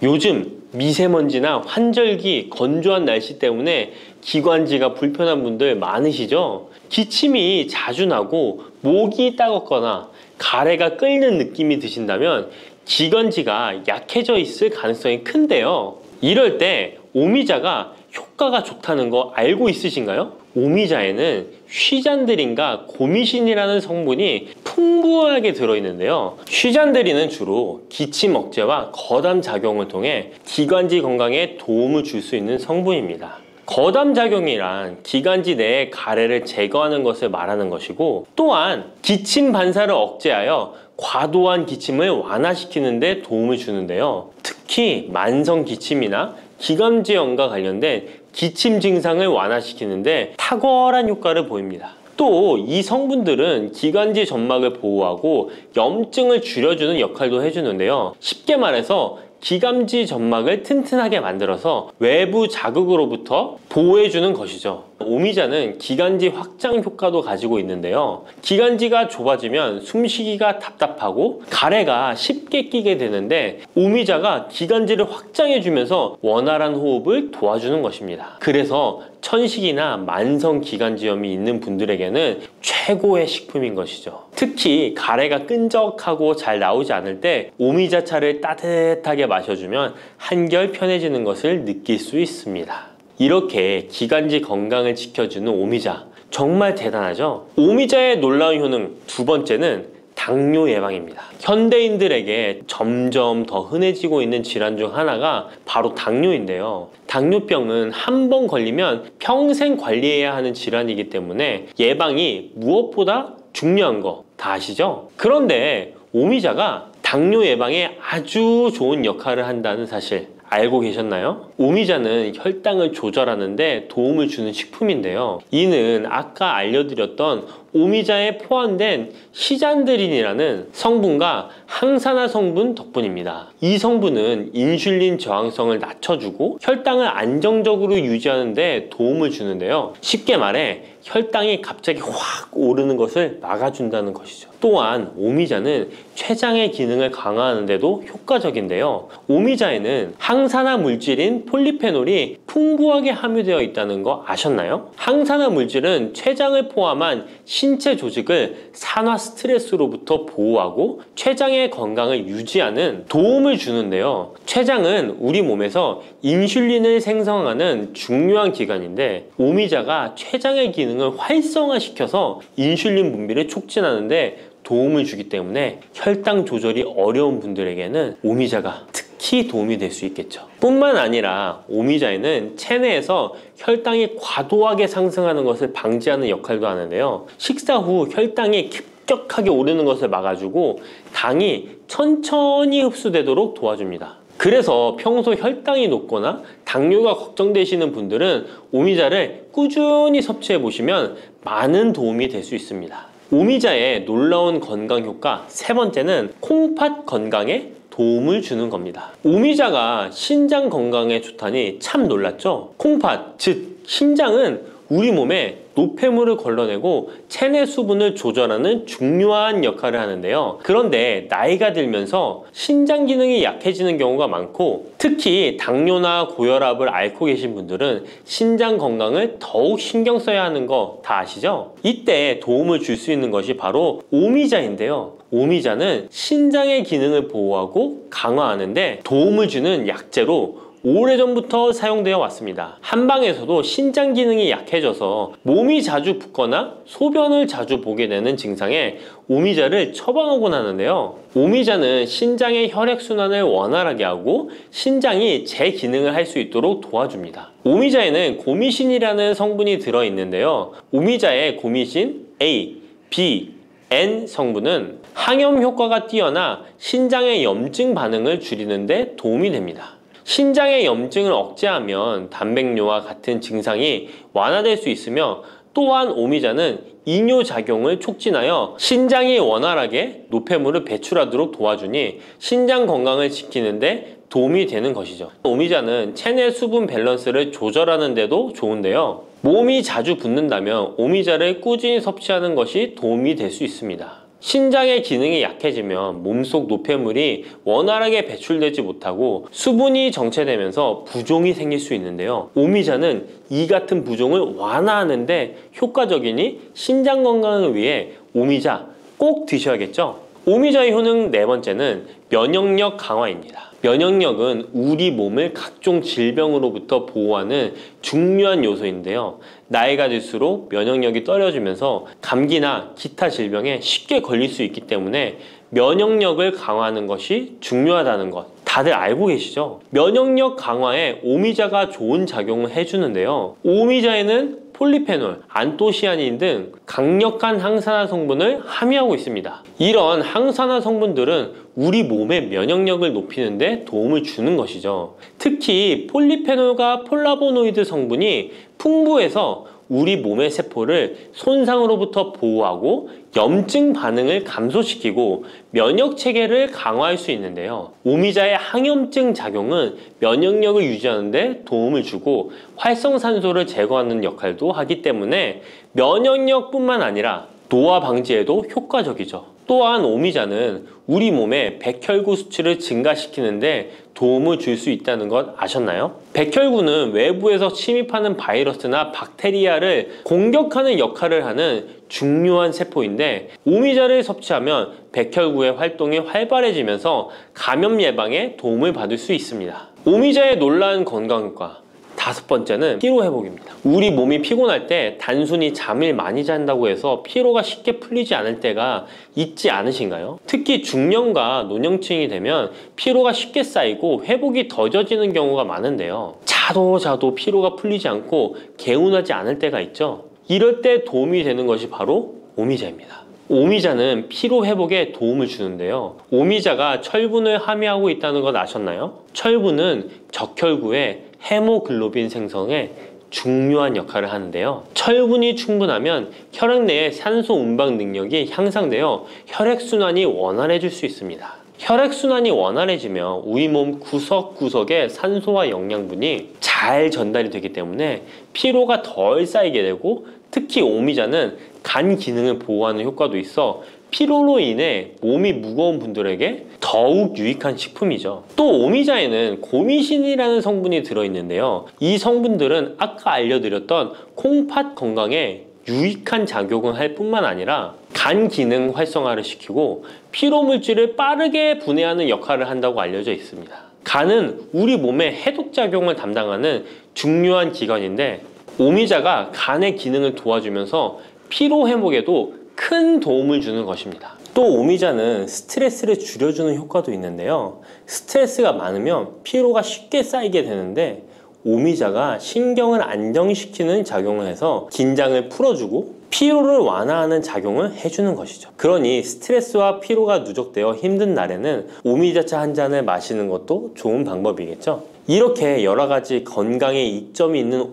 요즘 미세먼지나 환절기, 건조한 날씨 때문에 기관지가 불편한 분들 많으시죠? 기침이 자주 나고 목이 따갑거나 가래가 끓는 느낌이 드신다면 기관지가 약해져 있을 가능성이 큰데요. 이럴 때 오미자가 효과가 좋다는 거 알고 있으신가요? 오미자에는 쉬잔드린과 고미신이라는 성분이 풍부하게 들어있는데요. 쉬잔드린은 주로 기침 억제와 거담 작용을 통해 기관지 건강에 도움을 줄 수 있는 성분입니다. 거담 작용이란 기관지 내의 가래를 제거하는 것을 말하는 것이고 또한 기침 반사를 억제하여 과도한 기침을 완화시키는 데 도움을 주는데요. 특히 만성 기침이나 기관지염과 관련된 기침 증상을 완화시키는데 탁월한 효과를 보입니다. 또 이 성분들은 기관지 점막을 보호하고 염증을 줄여주는 역할도 해주는데요. 쉽게 말해서 기관지 점막을 튼튼하게 만들어서 외부 자극으로부터 보호해주는 것이죠. 오미자는 기관지 확장 효과도 가지고 있는데요. 기관지가 좁아지면 숨쉬기가 답답하고 가래가 쉽게 끼게 되는데 오미자가 기관지를 확장해주면서 원활한 호흡을 도와주는 것입니다. 그래서 천식이나 만성 기관지염이 있는 분들에게는 최고의 식품인 것이죠. 특히 가래가 끈적하고 잘 나오지 않을 때 오미자차를 따뜻하게 마셔주면 한결 편해지는 것을 느낄 수 있습니다. 이렇게 기관지 건강을 지켜주는 오미자 정말 대단하죠? 오미자의 놀라운 효능 두 번째는 당뇨 예방입니다. 현대인들에게 점점 더 흔해지고 있는 질환 중 하나가 바로 당뇨인데요. 당뇨병은 한 번 걸리면 평생 관리해야 하는 질환이기 때문에 예방이 무엇보다 중요한 거 다 아시죠? 그런데 오미자가 당뇨 예방에 아주 좋은 역할을 한다는 사실 알고 계셨나요? 오미자는 혈당을 조절하는 데 도움을 주는 식품인데요. 이는 아까 알려드렸던 오미자에 포함된 시잔드린이라는 성분과 항산화 성분 덕분입니다. 이 성분은 인슐린 저항성을 낮춰주고 혈당을 안정적으로 유지하는 데 도움을 주는데요. 쉽게 말해 혈당이 갑자기 확 오르는 것을 막아준다는 것이죠. 또한 오미자는 췌장의 기능을 강화하는 데도 효과적인데요. 오미자에는 항산화 물질인 폴리페놀이 풍부하게 함유되어 있다는 거 아셨나요? 항산화 물질은 췌장을 포함한 신체 조직을 산화 스트레스로부터 보호하고 췌장의 건강을 유지하는 도움을 주는데요. 췌장은 우리 몸에서 인슐린을 생성하는 중요한 기관인데 오미자가 췌장의 기능을 활성화시켜서 인슐린 분비를 촉진하는데 도움을 주기 때문에 혈당 조절이 어려운 분들에게는 오미자가 특히 도움이 될 수 있겠죠. 뿐만 아니라 오미자에는 체내에서 혈당이 과도하게 상승하는 것을 방지하는 역할도 하는데요. 식사 후 혈당이 급격하게 오르는 것을 막아주고 당이 천천히 흡수되도록 도와줍니다. 그래서 평소 혈당이 높거나 당뇨가 걱정되시는 분들은 오미자를 꾸준히 섭취해 보시면 많은 도움이 될 수 있습니다. 오미자의 놀라운 건강 효과 세 번째는 콩팥 건강에 도움을 주는 겁니다. 오미자가 신장 건강에 좋다니 참 놀랐죠? 콩팥, 즉 신장은 우리 몸에 노폐물을 걸러내고 체내 수분을 조절하는 중요한 역할을 하는데요. 그런데 나이가 들면서 신장 기능이 약해지는 경우가 많고 특히 당뇨나 고혈압을 앓고 계신 분들은 신장 건강을 더욱 신경 써야 하는 거 다 아시죠? 이때 도움을 줄 수 있는 것이 바로 오미자인데요. 오미자는 신장의 기능을 보호하고 강화하는데 도움을 주는 약재로 오래전부터 사용되어 왔습니다. 한방에서도 신장 기능이 약해져서 몸이 자주 붓거나 소변을 자주 보게 되는 증상에 오미자를 처방하곤 하는데요. 오미자는 신장의 혈액순환을 원활하게 하고 신장이 재기능을 할 수 있도록 도와줍니다. 오미자에는 고미신이라는 성분이 들어있는데요. 오미자의 고미신 A, B, N 성분은 항염 효과가 뛰어나 신장의 염증 반응을 줄이는 데 도움이 됩니다. 신장의 염증을 억제하면 단백뇨와 같은 증상이 완화될 수 있으며 또한 오미자는 이뇨작용을 촉진하여 신장이 원활하게 노폐물을 배출하도록 도와주니 신장 건강을 지키는 데 도움이 되는 것이죠. 오미자는 체내 수분 밸런스를 조절하는 데도 좋은데요. 몸이 자주 붓는다면 오미자를 꾸준히 섭취하는 것이 도움이 될 수 있습니다. 신장의 기능이 약해지면 몸속 노폐물이 원활하게 배출되지 못하고 수분이 정체되면서 부종이 생길 수 있는데요. 오미자는 이 같은 부종을 완화하는 데 효과적이니 신장 건강을 위해 오미자 꼭 드셔야겠죠. 오미자의 효능 네 번째는 면역력 강화입니다. 면역력은 우리 몸을 각종 질병으로부터 보호하는 중요한 요소인데요. 나이가 들수록 면역력이 떨어지면서 감기나 기타 질병에 쉽게 걸릴 수 있기 때문에 면역력을 강화하는 것이 중요하다는 것 다들 알고 계시죠? 면역력 강화에 오미자가 좋은 작용을 해주는데요. 오미자에는 폴리페놀, 안토시아닌 등 강력한 항산화 성분을 함유하고 있습니다. 이런 항산화 성분들은 우리 몸의 면역력을 높이는 데 도움을 주는 것이죠. 특히 폴리페놀과 폴라보노이드 성분이 풍부해서 우리 몸의 세포를 손상으로부터 보호하고 염증 반응을 감소시키고 면역 체계를 강화할 수 있는데요. 오미자의 항염증 작용은 면역력을 유지하는 데 도움을 주고 활성산소를 제거하는 역할도 하기 때문에 면역력뿐만 아니라 노화 방지에도 효과적이죠. 또한 오미자는 우리 몸의 백혈구 수치를 증가시키는데 도움을 줄 수 있다는 것 아셨나요? 백혈구는 외부에서 침입하는 바이러스나 박테리아를 공격하는 역할을 하는 중요한 세포인데 오미자를 섭취하면 백혈구의 활동이 활발해지면서 감염 예방에 도움을 받을 수 있습니다. 오미자의 놀라운 건강 효과 다섯 번째는 피로 회복입니다. 우리 몸이 피곤할 때 단순히 잠을 많이 잔다고 해서 피로가 쉽게 풀리지 않을 때가 있지 않으신가요? 특히 중년과 노년층이 되면 피로가 쉽게 쌓이고 회복이 더뎌지는 경우가 많은데요. 자도 피로가 풀리지 않고 개운하지 않을 때가 있죠. 이럴 때 도움이 되는 것이 바로 오미자입니다. 오미자는 피로 회복에 도움을 주는데요. 오미자가 철분을 함유하고 있다는 것 아셨나요? 철분은 적혈구의 헤모글로빈 생성에 중요한 역할을 하는데요. 철분이 충분하면 혈액 내의 산소 운반 능력이 향상되어 혈액순환이 원활해질 수 있습니다. 혈액순환이 원활해지면 우리 몸 구석구석에 산소와 영양분이 잘 전달이 되기 때문에 피로가 덜 쌓이게 되고, 특히 오미자는 간 기능을 보호하는 효과도 있어 피로로 인해 몸이 무거운 분들에게 더욱 유익한 식품이죠. 또 오미자에는 고미신이라는 성분이 들어있는데요. 이 성분들은 아까 알려드렸던 콩팥 건강에 유익한 작용을 할 뿐만 아니라 간 기능 활성화를 시키고 피로 물질을 빠르게 분해하는 역할을 한다고 알려져 있습니다. 간은 우리 몸의 해독 작용을 담당하는 중요한 기관인데, 오미자가 간의 기능을 도와주면서 피로 회복에도 큰 도움을 주는 것입니다. 또 오미자는 스트레스를 줄여주는 효과도 있는데요. 스트레스가 많으면 피로가 쉽게 쌓이게 되는데, 오미자가 신경을 안정시키는 작용을 해서 긴장을 풀어주고 피로를 완화하는 작용을 해주는 것이죠. 그러니 스트레스와 피로가 누적되어 힘든 날에는 오미자차 한 잔을 마시는 것도 좋은 방법이겠죠. 이렇게 여러 가지 건강에 이점이 있는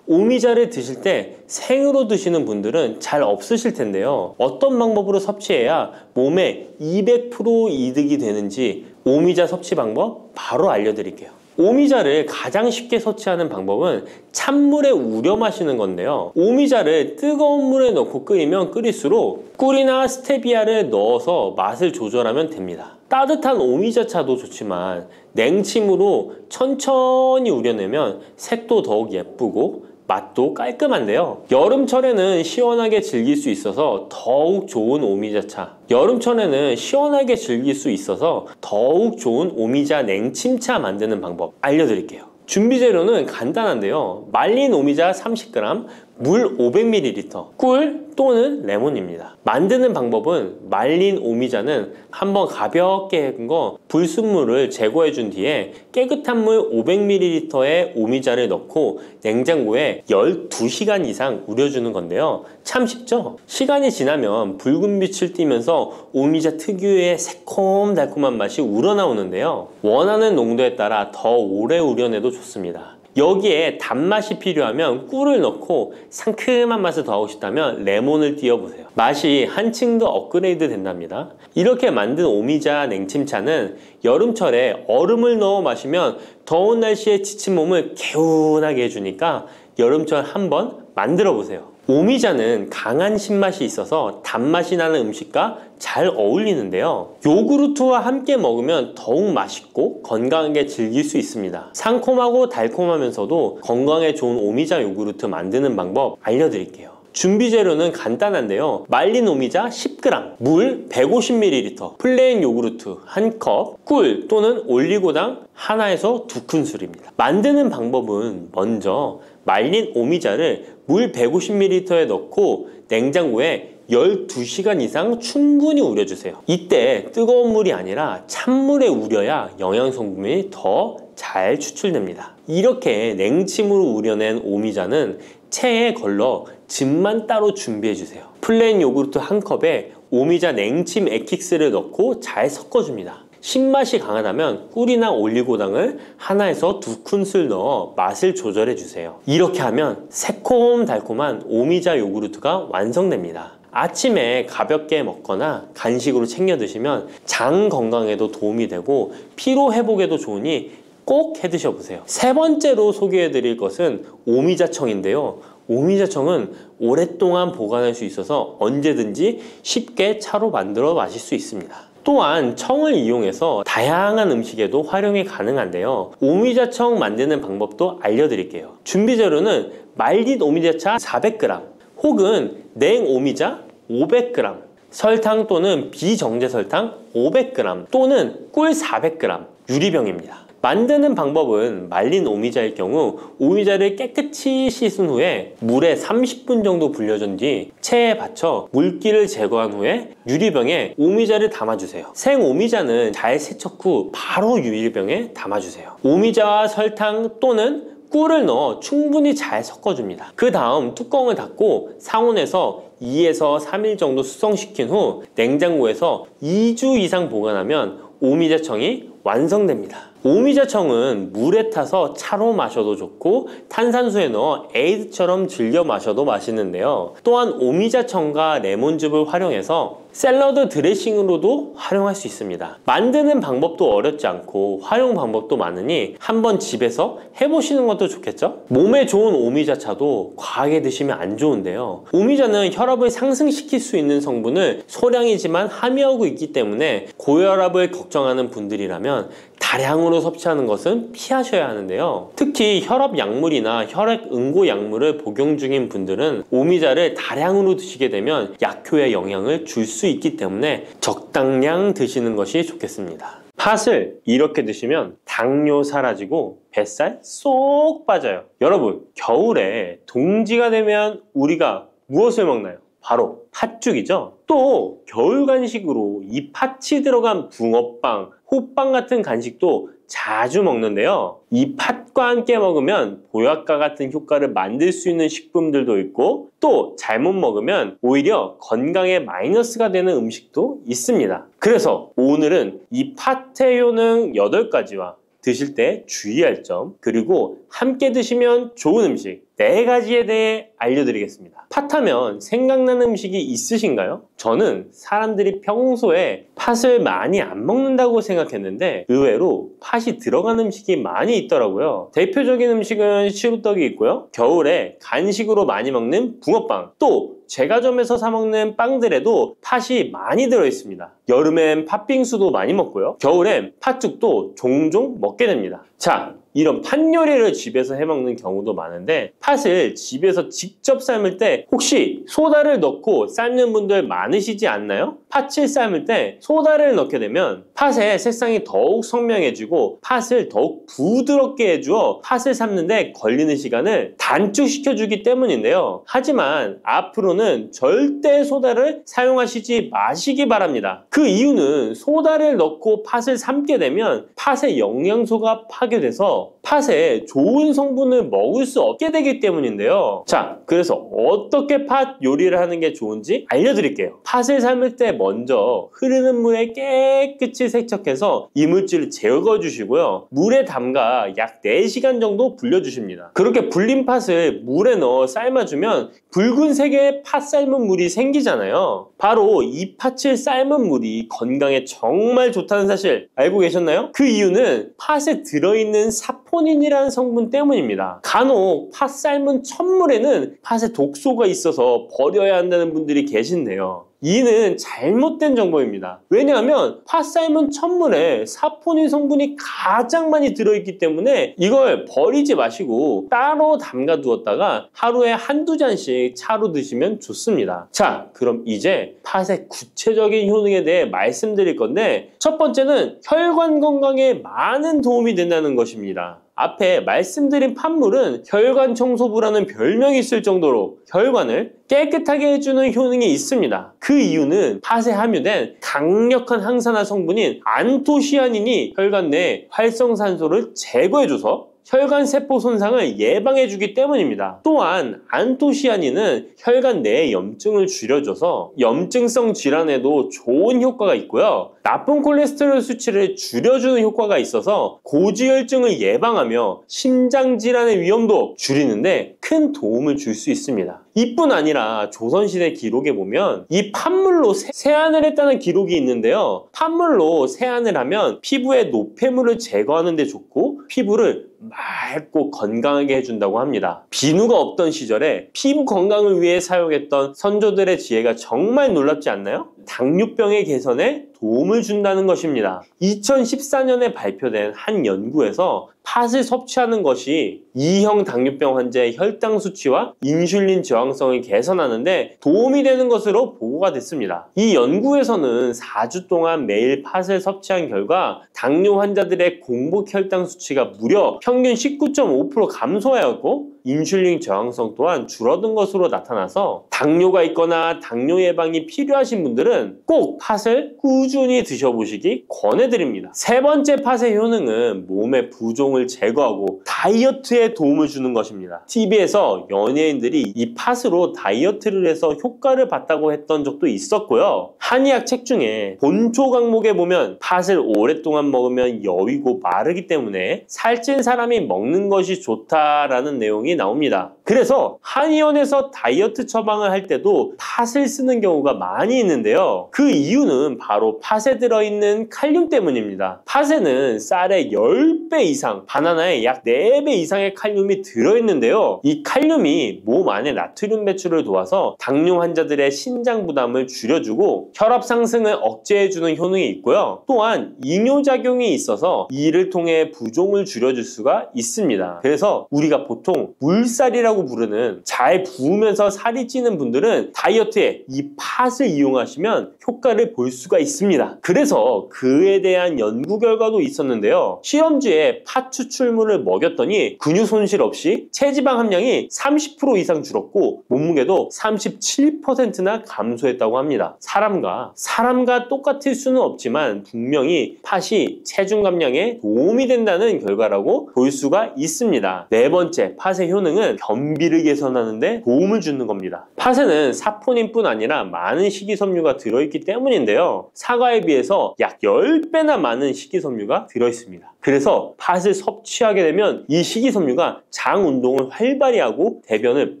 오미자를 드실 때 생으로 드시는 분들은 잘 없으실 텐데요. 어떤 방법으로 섭취해야 몸에 200% 이득이 되는지 오미자 섭취 방법 바로 알려드릴게요. 오미자를 가장 쉽게 섭취하는 방법은 찬물에 우려 마시는 건데요. 오미자를 뜨거운 물에 넣고 끓이면 끓일수록 꿀이나 스테비아를 넣어서 맛을 조절하면 됩니다. 따뜻한 오미자차도 좋지만 냉침으로 천천히 우려내면 색도 더욱 예쁘고 맛도 깔끔한데요. 여름철에는 시원하게 즐길 수 있어서 더욱 좋은 오미자차, 여름철에는 시원하게 즐길 수 있어서 더욱 좋은 오미자 냉침차 만드는 방법 알려드릴게요. 준비 재료는 간단한데요. 말린 오미자 30g, 물 500ml, 꿀 또는 레몬입니다. 만드는 방법은 말린 오미자는 한번 가볍게 헹궈 거 불순물을 제거해 준 뒤에 깨끗한 물 500ml에 오미자를 넣고 냉장고에 12시간 이상 우려주는 건데요. 참 쉽죠? 시간이 지나면 붉은 빛을 띠면서 오미자 특유의 새콤달콤한 맛이 우러나오는데요. 원하는 농도에 따라 더 오래 우려내도 좋습니다. 여기에 단맛이 필요하면 꿀을 넣고 상큼한 맛을 더하고 싶다면 레몬을 띄워보세요. 맛이 한층 더 업그레이드 된답니다. 이렇게 만든 오미자 냉침차는 여름철에 얼음을 넣어 마시면 더운 날씨에 지친 몸을 개운하게 해주니까 여름철 한번 만들어 보세요. 오미자는 강한 신맛이 있어서 단맛이 나는 음식과 잘 어울리는데요. 요구르트와 함께 먹으면 더욱 맛있고 건강하게 즐길 수 있습니다. 상콤하고 달콤하면서도 건강에 좋은 오미자 요구르트 만드는 방법 알려드릴게요. 준비 재료는 간단한데요. 말린 오미자 10g, 물 150ml, 플레인 요구르트 1컵, 꿀 또는 올리고당 하나에서 2큰술입니다. 만드는 방법은 먼저 말린 오미자를 물 150ml에 넣고 냉장고에 12시간 이상 충분히 우려주세요. 이때 뜨거운 물이 아니라 찬물에 우려야 영양성분이 더 잘 추출됩니다. 이렇게 냉침으로 우려낸 오미자는 체에 걸러 즙만 따로 준비해주세요. 플레인 요구르트 1컵에 오미자 냉침 액기스를 넣고 잘 섞어줍니다. 신맛이 강하다면 꿀이나 올리고당을 하나에서 2큰술 넣어 맛을 조절해주세요. 이렇게 하면 새콤달콤한 오미자 요구르트가 완성됩니다. 아침에 가볍게 먹거나 간식으로 챙겨 드시면 장 건강에도 도움이 되고 피로 회복에도 좋으니 꼭 해 드셔보세요. 세 번째로 소개해 드릴 것은 오미자청인데요. 오미자청은 오랫동안 보관할 수 있어서 언제든지 쉽게 차로 만들어 마실 수 있습니다. 또한 청을 이용해서 다양한 음식에도 활용이 가능한데요. 오미자청 만드는 방법도 알려드릴게요. 준비 재료는 말린 오미자차 400g 혹은 냉 오미자 500g, 설탕 또는 비정제 설탕 500g 또는 꿀 400g, 유리병입니다. 만드는 방법은 말린 오미자일 경우 오미자를 깨끗이 씻은 후에 물에 30분 정도 불려준 뒤 체에 받쳐 물기를 제거한 후에 유리병에 오미자를 담아주세요. 생 오미자는 잘 세척 후 바로 유리병에 담아주세요. 오미자와 설탕 또는 꿀을 넣어 충분히 잘 섞어줍니다. 그 다음 뚜껑을 닫고 상온에서 2에서 3일 정도 숙성시킨 후 냉장고에서 2주 이상 보관하면 오미자청이 완성됩니다. 오미자청은 물에 타서 차로 마셔도 좋고 탄산수에 넣어 에이드처럼 즐겨 마셔도 맛있는데요. 또한 오미자청과 레몬즙을 활용해서 샐러드 드레싱으로도 활용할 수 있습니다. 만드는 방법도 어렵지 않고 활용 방법도 많으니 한번 집에서 해보시는 것도 좋겠죠? 몸에 좋은 오미자차도 과하게 드시면 안 좋은데요. 오미자는 혈압을 상승시킬 수 있는 성분을 소량이지만 함유하고 있기 때문에 고혈압을 걱정하는 분들이라면 다량으로 섭취하는 것은 피하셔야 하는데요. 특히 혈압 약물이나 혈액 응고 약물을 복용 중인 분들은 오미자를 다량으로 드시게 되면 약효에 영향을 줄 수 있기 때문에 적당량 드시는 것이 좋겠습니다. 팥을 이렇게 드시면 당뇨 사라지고 뱃살 쏙 빠져요. 여러분, 겨울에 동지가 되면 우리가 무엇을 먹나요? 바로 팥죽이죠. 또 겨울 간식으로 이 팥이 들어간 붕어빵, 호빵 같은 간식도 자주 먹는데요. 이 팥과 함께 먹으면 보약과 같은 효과를 만들 수 있는 식품들도 있고 또 잘못 먹으면 오히려 건강에 마이너스가 되는 음식도 있습니다. 그래서 오늘은 이 팥의 효능 8가지와 드실 때 주의할 점, 그리고 함께 드시면 좋은 음식 4가지에 대해 알려드리겠습니다. 팥하면 생각나는 음식이 있으신가요? 저는 사람들이 평소에 팥을 많이 안 먹는다고 생각했는데 의외로 팥이 들어간 음식이 많이 있더라고요. 대표적인 음식은 시루떡이 있고요. 겨울에 간식으로 많이 먹는 붕어빵, 또 제과점에서 사 먹는 빵들에도 팥이 많이 들어있습니다. 여름엔 팥빙수도 많이 먹고요. 겨울엔 팥죽도 종종 먹게 됩니다. 자, 이런 팥 요리를 집에서 해먹는 경우도 많은데 팥을 집에서 직접 삶을 때 혹시 소다를 넣고 삶는 분들 많으시지 않나요? 팥을 삶을 때 소다를 넣게 되면 팥의 색상이 더욱 선명해지고 팥을 더욱 부드럽게 해주어 팥을 삶는데 걸리는 시간을 단축시켜주기 때문인데요. 하지만 앞으로는 절대 소다를 사용하시지 마시기 바랍니다. 그 이유는 소다를 넣고 팥을 삶게 되면 팥의 영양소가 파괴돼서 팥에 좋은 성분을 먹을 수 없게 되기 때문인데요. 자, 그래서 어떻게 팥 요리를 하는 게 좋은지 알려드릴게요. 팥을 삶을 때 먼저 흐르는 물에 깨끗이 세척해서 이물질을 제거해 주시고요. 물에 담가 약 4시간 정도 불려주십니다. 그렇게 불린 팥을 물에 넣어 삶아주면 붉은색의 팥 삶은 물이 생기잖아요. 바로 이 팥을 삶은 물이 건강에 정말 좋다는 사실 알고 계셨나요? 그 이유는 팥에 들어있는 사포닌이라는 성분 때문입니다. 간혹 팥 삶은 첫물에는 팥에 독소가 있어서 버려야 한다는 분들이 계신데요. 이는 잘못된 정보입니다. 왜냐하면 팥 삶은 첫물에 사포닌 성분이 가장 많이 들어있기 때문에 이걸 버리지 마시고 따로 담가 두었다가 하루에 한두 잔씩 차로 드시면 좋습니다. 자, 그럼 이제 팥의 구체적인 효능에 대해 말씀드릴 건데 첫 번째는 혈관 건강에 많은 도움이 된다는 것입니다. 앞에 말씀드린 팥물은 혈관 청소부라는 별명이 있을 정도로 혈관을 깨끗하게 해주는 효능이 있습니다. 그 이유는 팥에 함유된 강력한 항산화 성분인 안토시아닌이 혈관 내 활성산소를 제거해줘서 혈관 세포 손상을 예방해주기 때문입니다. 또한 안토시아닌은 혈관 내의 염증을 줄여줘서 염증성 질환에도 좋은 효과가 있고요. 나쁜 콜레스테롤 수치를 줄여주는 효과가 있어서 고지혈증을 예방하며 심장질환의 위험도 줄이는데 큰 도움을 줄 수 있습니다. 이뿐 아니라 조선시대 기록에 보면 이 팥물로 세안을 했다는 기록이 있는데요. 팥물로 세안을 하면 피부의 노폐물을 제거하는 데 좋고 피부를 맑고 건강하게 해준다고 합니다. 비누가 없던 시절에 피부 건강을 위해 사용했던 선조들의 지혜가 정말 놀랍지 않나요? 당뇨병의 개선에 도움을 준다는 것입니다. 2014년에 발표된 한 연구에서 팥을 섭취하는 것이 2형 당뇨병 환자의 혈당 수치와 인슐린 저항성을 개선하는데 도움이 되는 것으로 보고가 됐습니다. 이 연구에서는 4주 동안 매일 팥을 섭취한 결과 당뇨 환자들의 공복 혈당 수치가 무려 평균 19.5% 감소하였고 인슐린 저항성 또한 줄어든 것으로 나타나서 당뇨가 있거나 당뇨 예방이 필요하신 분들은 꼭 팥을 꾸준히 드셔보시기 권해드립니다. 세 번째 팥의 효능은 몸의 부종을 제거하고 다이어트에 도움을 주는 것입니다. TV에서 연예인들이 이 팥으로 다이어트를 해서 효과를 봤다고 했던 적도 있었고요. 한의학 책 중에 본초 강목에 보면 팥을 오랫동안 먹으면 여위고 마르기 때문에 살찐 사람이 먹는 것이 좋다라는 내용이 나옵니다. 그래서 한의원에서 다이어트 처방을 할 때도 팥을 쓰는 경우가 많이 있는데요. 그 이유는 바로 팥에 들어있는 칼륨 때문입니다. 팥에는 쌀의 10배 이상, 바나나의 약 4배 이상의 칼륨이 들어있는데요. 이 칼륨이 몸 안에 나트륨 배출을 도와서 당뇨 환자들의 신장 부담을 줄여주고 혈압 상승을 억제해주는 효능이 있고요. 또한 이뇨작용이 있어서 이를 통해 부종을 줄여줄 수가 있습니다. 그래서 우리가 보통 물살이라고 부르는 잘 부으면서 살이 찌는 분들은 다이어트에 이 팥을 이용하시면 효과를 볼 수가 있습니다. 그래서 그에 대한 연구 결과도 있었는데요. 실험주에 팥 추출물을 먹였더니 근육 손실 없이 체지방 함량이 30% 이상 줄었고 몸무게도 37%나 감소했다고 합니다. 사람과 똑같을 수는 없지만 분명히 팥이 체중 감량에 도움이 된다는 결과라고 볼 수가 있습니다. 네 번째, 팥의 효능은 변비를 개선하는 데 도움을 주는 겁니다. 팥에는 사포닌뿐 아니라 많은 식이섬유가 들어있기 때문인데요. 사과에 비해서 약 10배나 많은 식이섬유가 들어있습니다. 그래서 팥을 섭취하게 되면 이 식이섬유가 장 운동을 활발히 하고 대변을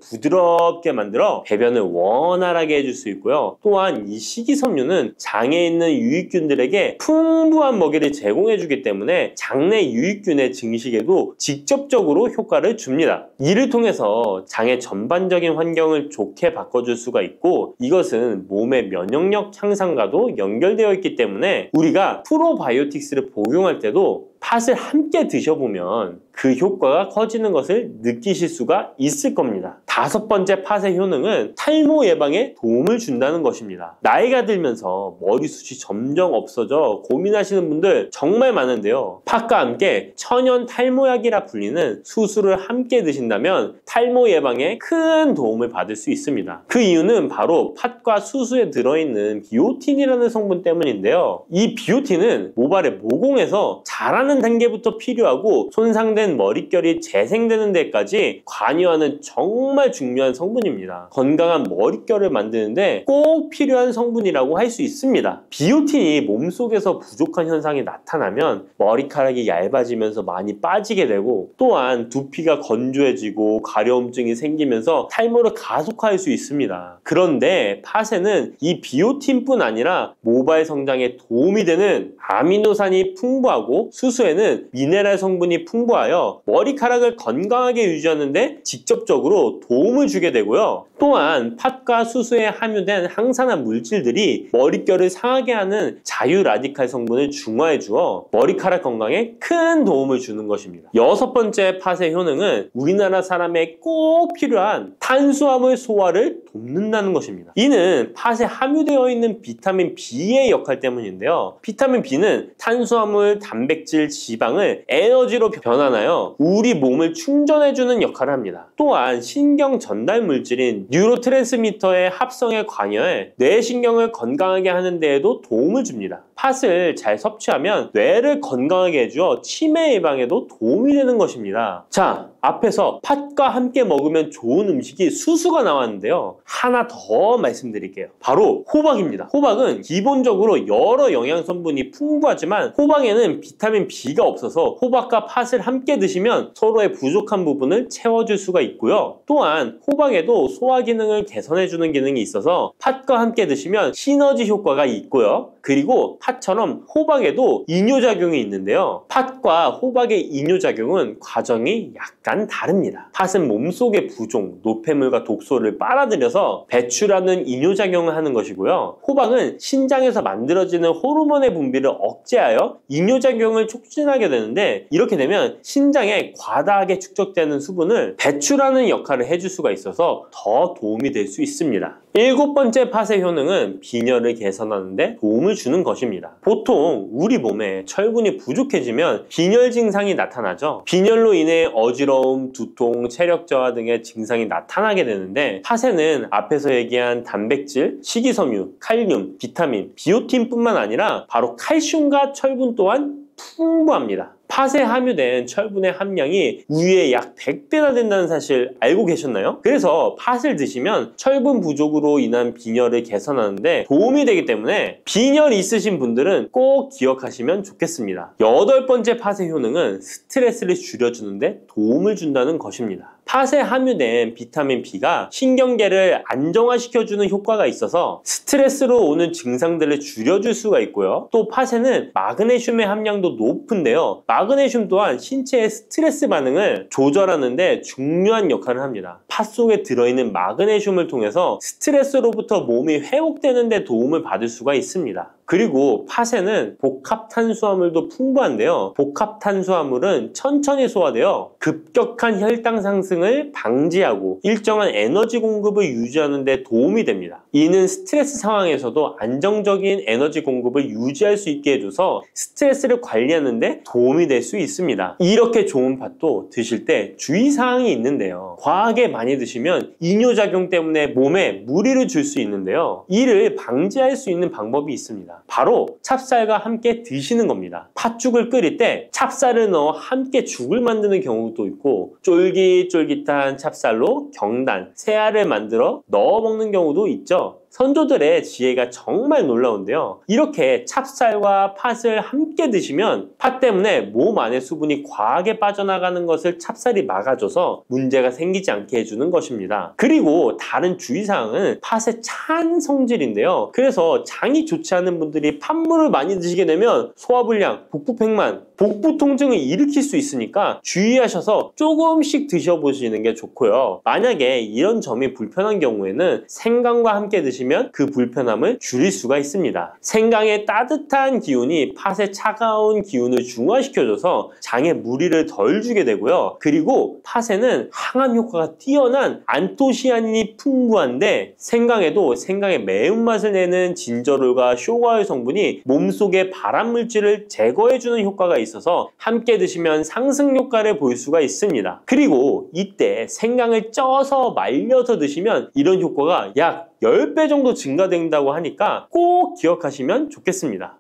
부드럽게 만들어 배변을 원활하게 해줄 수 있고요. 또한 이 식이섬유는 장에 있는 유익균들에게 풍부한 먹이를 제공해주기 때문에 장내 유익균의 증식에도 직접적으로 효과를 줍니다. 이를 통해서 장의 전반적인 환경을 좋게 바꿔줄 수가 있고 이것은 몸의 면역력 향상과도 연결되어 있기 때문에 우리가 프로바이오틱스를 복용할 때도 팥을 함께 드셔보면 그 효과가 커지는 것을 느끼실 수가 있을 겁니다. 다섯 번째 팥의 효능은 탈모 예방에 도움을 준다는 것입니다. 나이가 들면서 머리숱이 점점 없어져 고민하시는 분들 정말 많은데요. 팥과 함께 천연 탈모약이라 불리는 수수를 함께 드신다면 탈모 예방에 큰 도움을 받을 수 있습니다. 그 이유는 바로 팥과 수수에 들어있는 비오틴이라는 성분 때문인데요. 이 비오틴은 모발의 모공에서 자라는 단계부터 필요하고 손상된 머릿결이 재생되는 데까지 관여하는 정말 중요한 성분입니다. 건강한 머릿결을 만드는데 꼭 필요한 성분이라고 할 수 있습니다. 비오틴이 몸속에서 부족한 현상이 나타나면 머리카락이 얇아지면서 많이 빠지게 되고 또한 두피가 건조해지고 가려움증이 생기면서 탈모를 가속화할 수 있습니다. 그런데 팥에는 이 비오틴뿐 아니라 모발 성장에 도움이 되는 아미노산이 풍부하고 수수에는 미네랄 성분이 풍부하여 머리카락을 건강하게 유지하는 데 직접적으로 도움을 주게 되고요. 또한 팥과 수수에 함유된 항산화 물질들이 머릿결을 상하게 하는 자유 라디칼 성분을 중화해 주어 머리카락 건강에 큰 도움을 주는 것입니다. 여섯 번째 팥의 효능은 우리나라 사람에 꼭 필요한 탄수화물 소화를 돕는다는 것입니다. 이는 팥에 함유되어 있는 비타민 B의 역할 때문인데요. 비타민 B는 탄수화물, 단백질, 지방을 에너지로 변환하여 우리 몸을 충전해주는 역할을 합니다. 또한 신경 전달 물질인 뉴로트랜스미터의 합성에 관여해 뇌신경을 건강하게 하는 데에도 도움을 줍니다. 팥을 잘 섭취하면 뇌를 건강하게 해주어 치매 예방에도 도움이 되는 것입니다. 자, 앞에서 팥과 함께 먹으면 좋은 음식이 수수가 나왔는데요. 하나 더 말씀드릴게요. 바로 호박입니다. 호박은 기본적으로 여러 영양 성분이 풍부하지만 호박에는 비타민 B가 없어서 호박과 팥을 함께 드시면 서로의 부족한 부분을 채워줄 수가 있고요. 또한 호박에도 소화 기능을 개선해주는 기능이 있어서 팥과 함께 드시면 시너지 효과가 있고요. 그리고 팥처럼 호박에도 이뇨작용이 있는데요. 팥과 호박의 이뇨작용은 과정이 약간 다릅니다. 팥은 몸속의 부종, 노폐물과 독소를 빨아들여서 배출하는 이뇨작용을 하는 것이고요. 호박은 신장에서 만들어지는 호르몬의 분비를 억제하여 이뇨작용을 촉진하게 되는데 이렇게 되면 신장에 과다하게 축적되는 수분을 배출하는 역할을 해줄 수가 있어서 더 도움이 될 수 있습니다. 일곱 번째 팥의 효능은 빈혈을 개선하는 데 도움을 주는 것입니다. 보통 우리 몸에 철분이 부족해지면 빈혈 증상이 나타나죠. 빈혈로 인해 어지러움, 두통, 체력 저하 등의 증상이 나타나게 되는데, 팥에는 앞에서 얘기한 단백질, 식이섬유, 칼륨, 비타민, 비오틴뿐만 아니라 바로 칼슘과 철분 또한 풍부합니다. 팥에 함유된 철분의 함량이 우유의 약 100배나 된다는 사실 알고 계셨나요? 그래서 팥을 드시면 철분 부족으로 인한 빈혈을 개선하는데 도움이 되기 때문에 빈혈이 있으신 분들은 꼭 기억하시면 좋겠습니다. 8번째 팥의 효능은 스트레스를 줄여주는데 도움을 준다는 것입니다. 팥에 함유된 비타민 B가 신경계를 안정화시켜주는 효과가 있어서 스트레스로 오는 증상들을 줄여줄 수가 있고요. 또 팥에는 마그네슘의 함량도 높은데요. 마그네슘 또한 신체의 스트레스 반응을 조절하는데 중요한 역할을 합니다. 팥 속에 들어있는 마그네슘을 통해서 스트레스로부터 몸이 회복되는 데 도움을 받을 수가 있습니다. 그리고 팥에는 복합탄수화물도 풍부한데요. 복합탄수화물은 천천히 소화되어 급격한 혈당 상승을 방지하고 일정한 에너지 공급을 유지하는 데 도움이 됩니다. 이는 스트레스 상황에서도 안정적인 에너지 공급을 유지할 수 있게 해줘서 스트레스를 관리하는 데 도움이 될 수 있습니다. 이렇게 좋은 팥도 드실 때 주의사항이 있는데요. 과하게 많이 드시면 이뇨작용 때문에 몸에 무리를 줄 수 있는데요. 이를 방지할 수 있는 방법이 있습니다. 바로 찹쌀과 함께 드시는 겁니다. 팥죽을 끓일 때 찹쌀을 넣어 함께 죽을 만드는 경우도 있고, 쫄깃쫄깃한 찹쌀로 경단, 새알을 만들어 넣어 먹는 경우도 있죠. 선조들의 지혜가 정말 놀라운데요. 이렇게 찹쌀과 팥을 함께 드시면 팥 때문에 몸 안의 수분이 과하게 빠져나가는 것을 찹쌀이 막아줘서 문제가 생기지 않게 해주는 것입니다. 그리고 다른 주의사항은 팥의 찬 성질인데요. 그래서 장이 좋지 않은 분들이 팥물을 많이 드시게 되면 소화불량, 복부팽만, 복부 통증을 일으킬 수 있으니까 주의하셔서 조금씩 드셔보시는 게 좋고요. 만약에 이런 점이 불편한 경우에는 생강과 함께 드시면 그 불편함을 줄일 수가 있습니다. 생강의 따뜻한 기운이 팥의 차가운 기운을 중화시켜줘서 장에 무리를 덜 주게 되고요. 그리고 팥에는 항암 효과가 뛰어난 안토시아닌이 풍부한데, 생강에도 생강의 매운맛을 내는 진저롤과 쇼가올 성분이 몸속의 발암물질을 제거해주는 효과가 있어서 함께 드시면 상승 효과를 볼 수가 있습니다. 그리고 이때 생강을 쪄서 말려서 드시면 이런 효과가 약 10배 정도 증가된다고 하니까 꼭 기억하시면 좋겠습니다.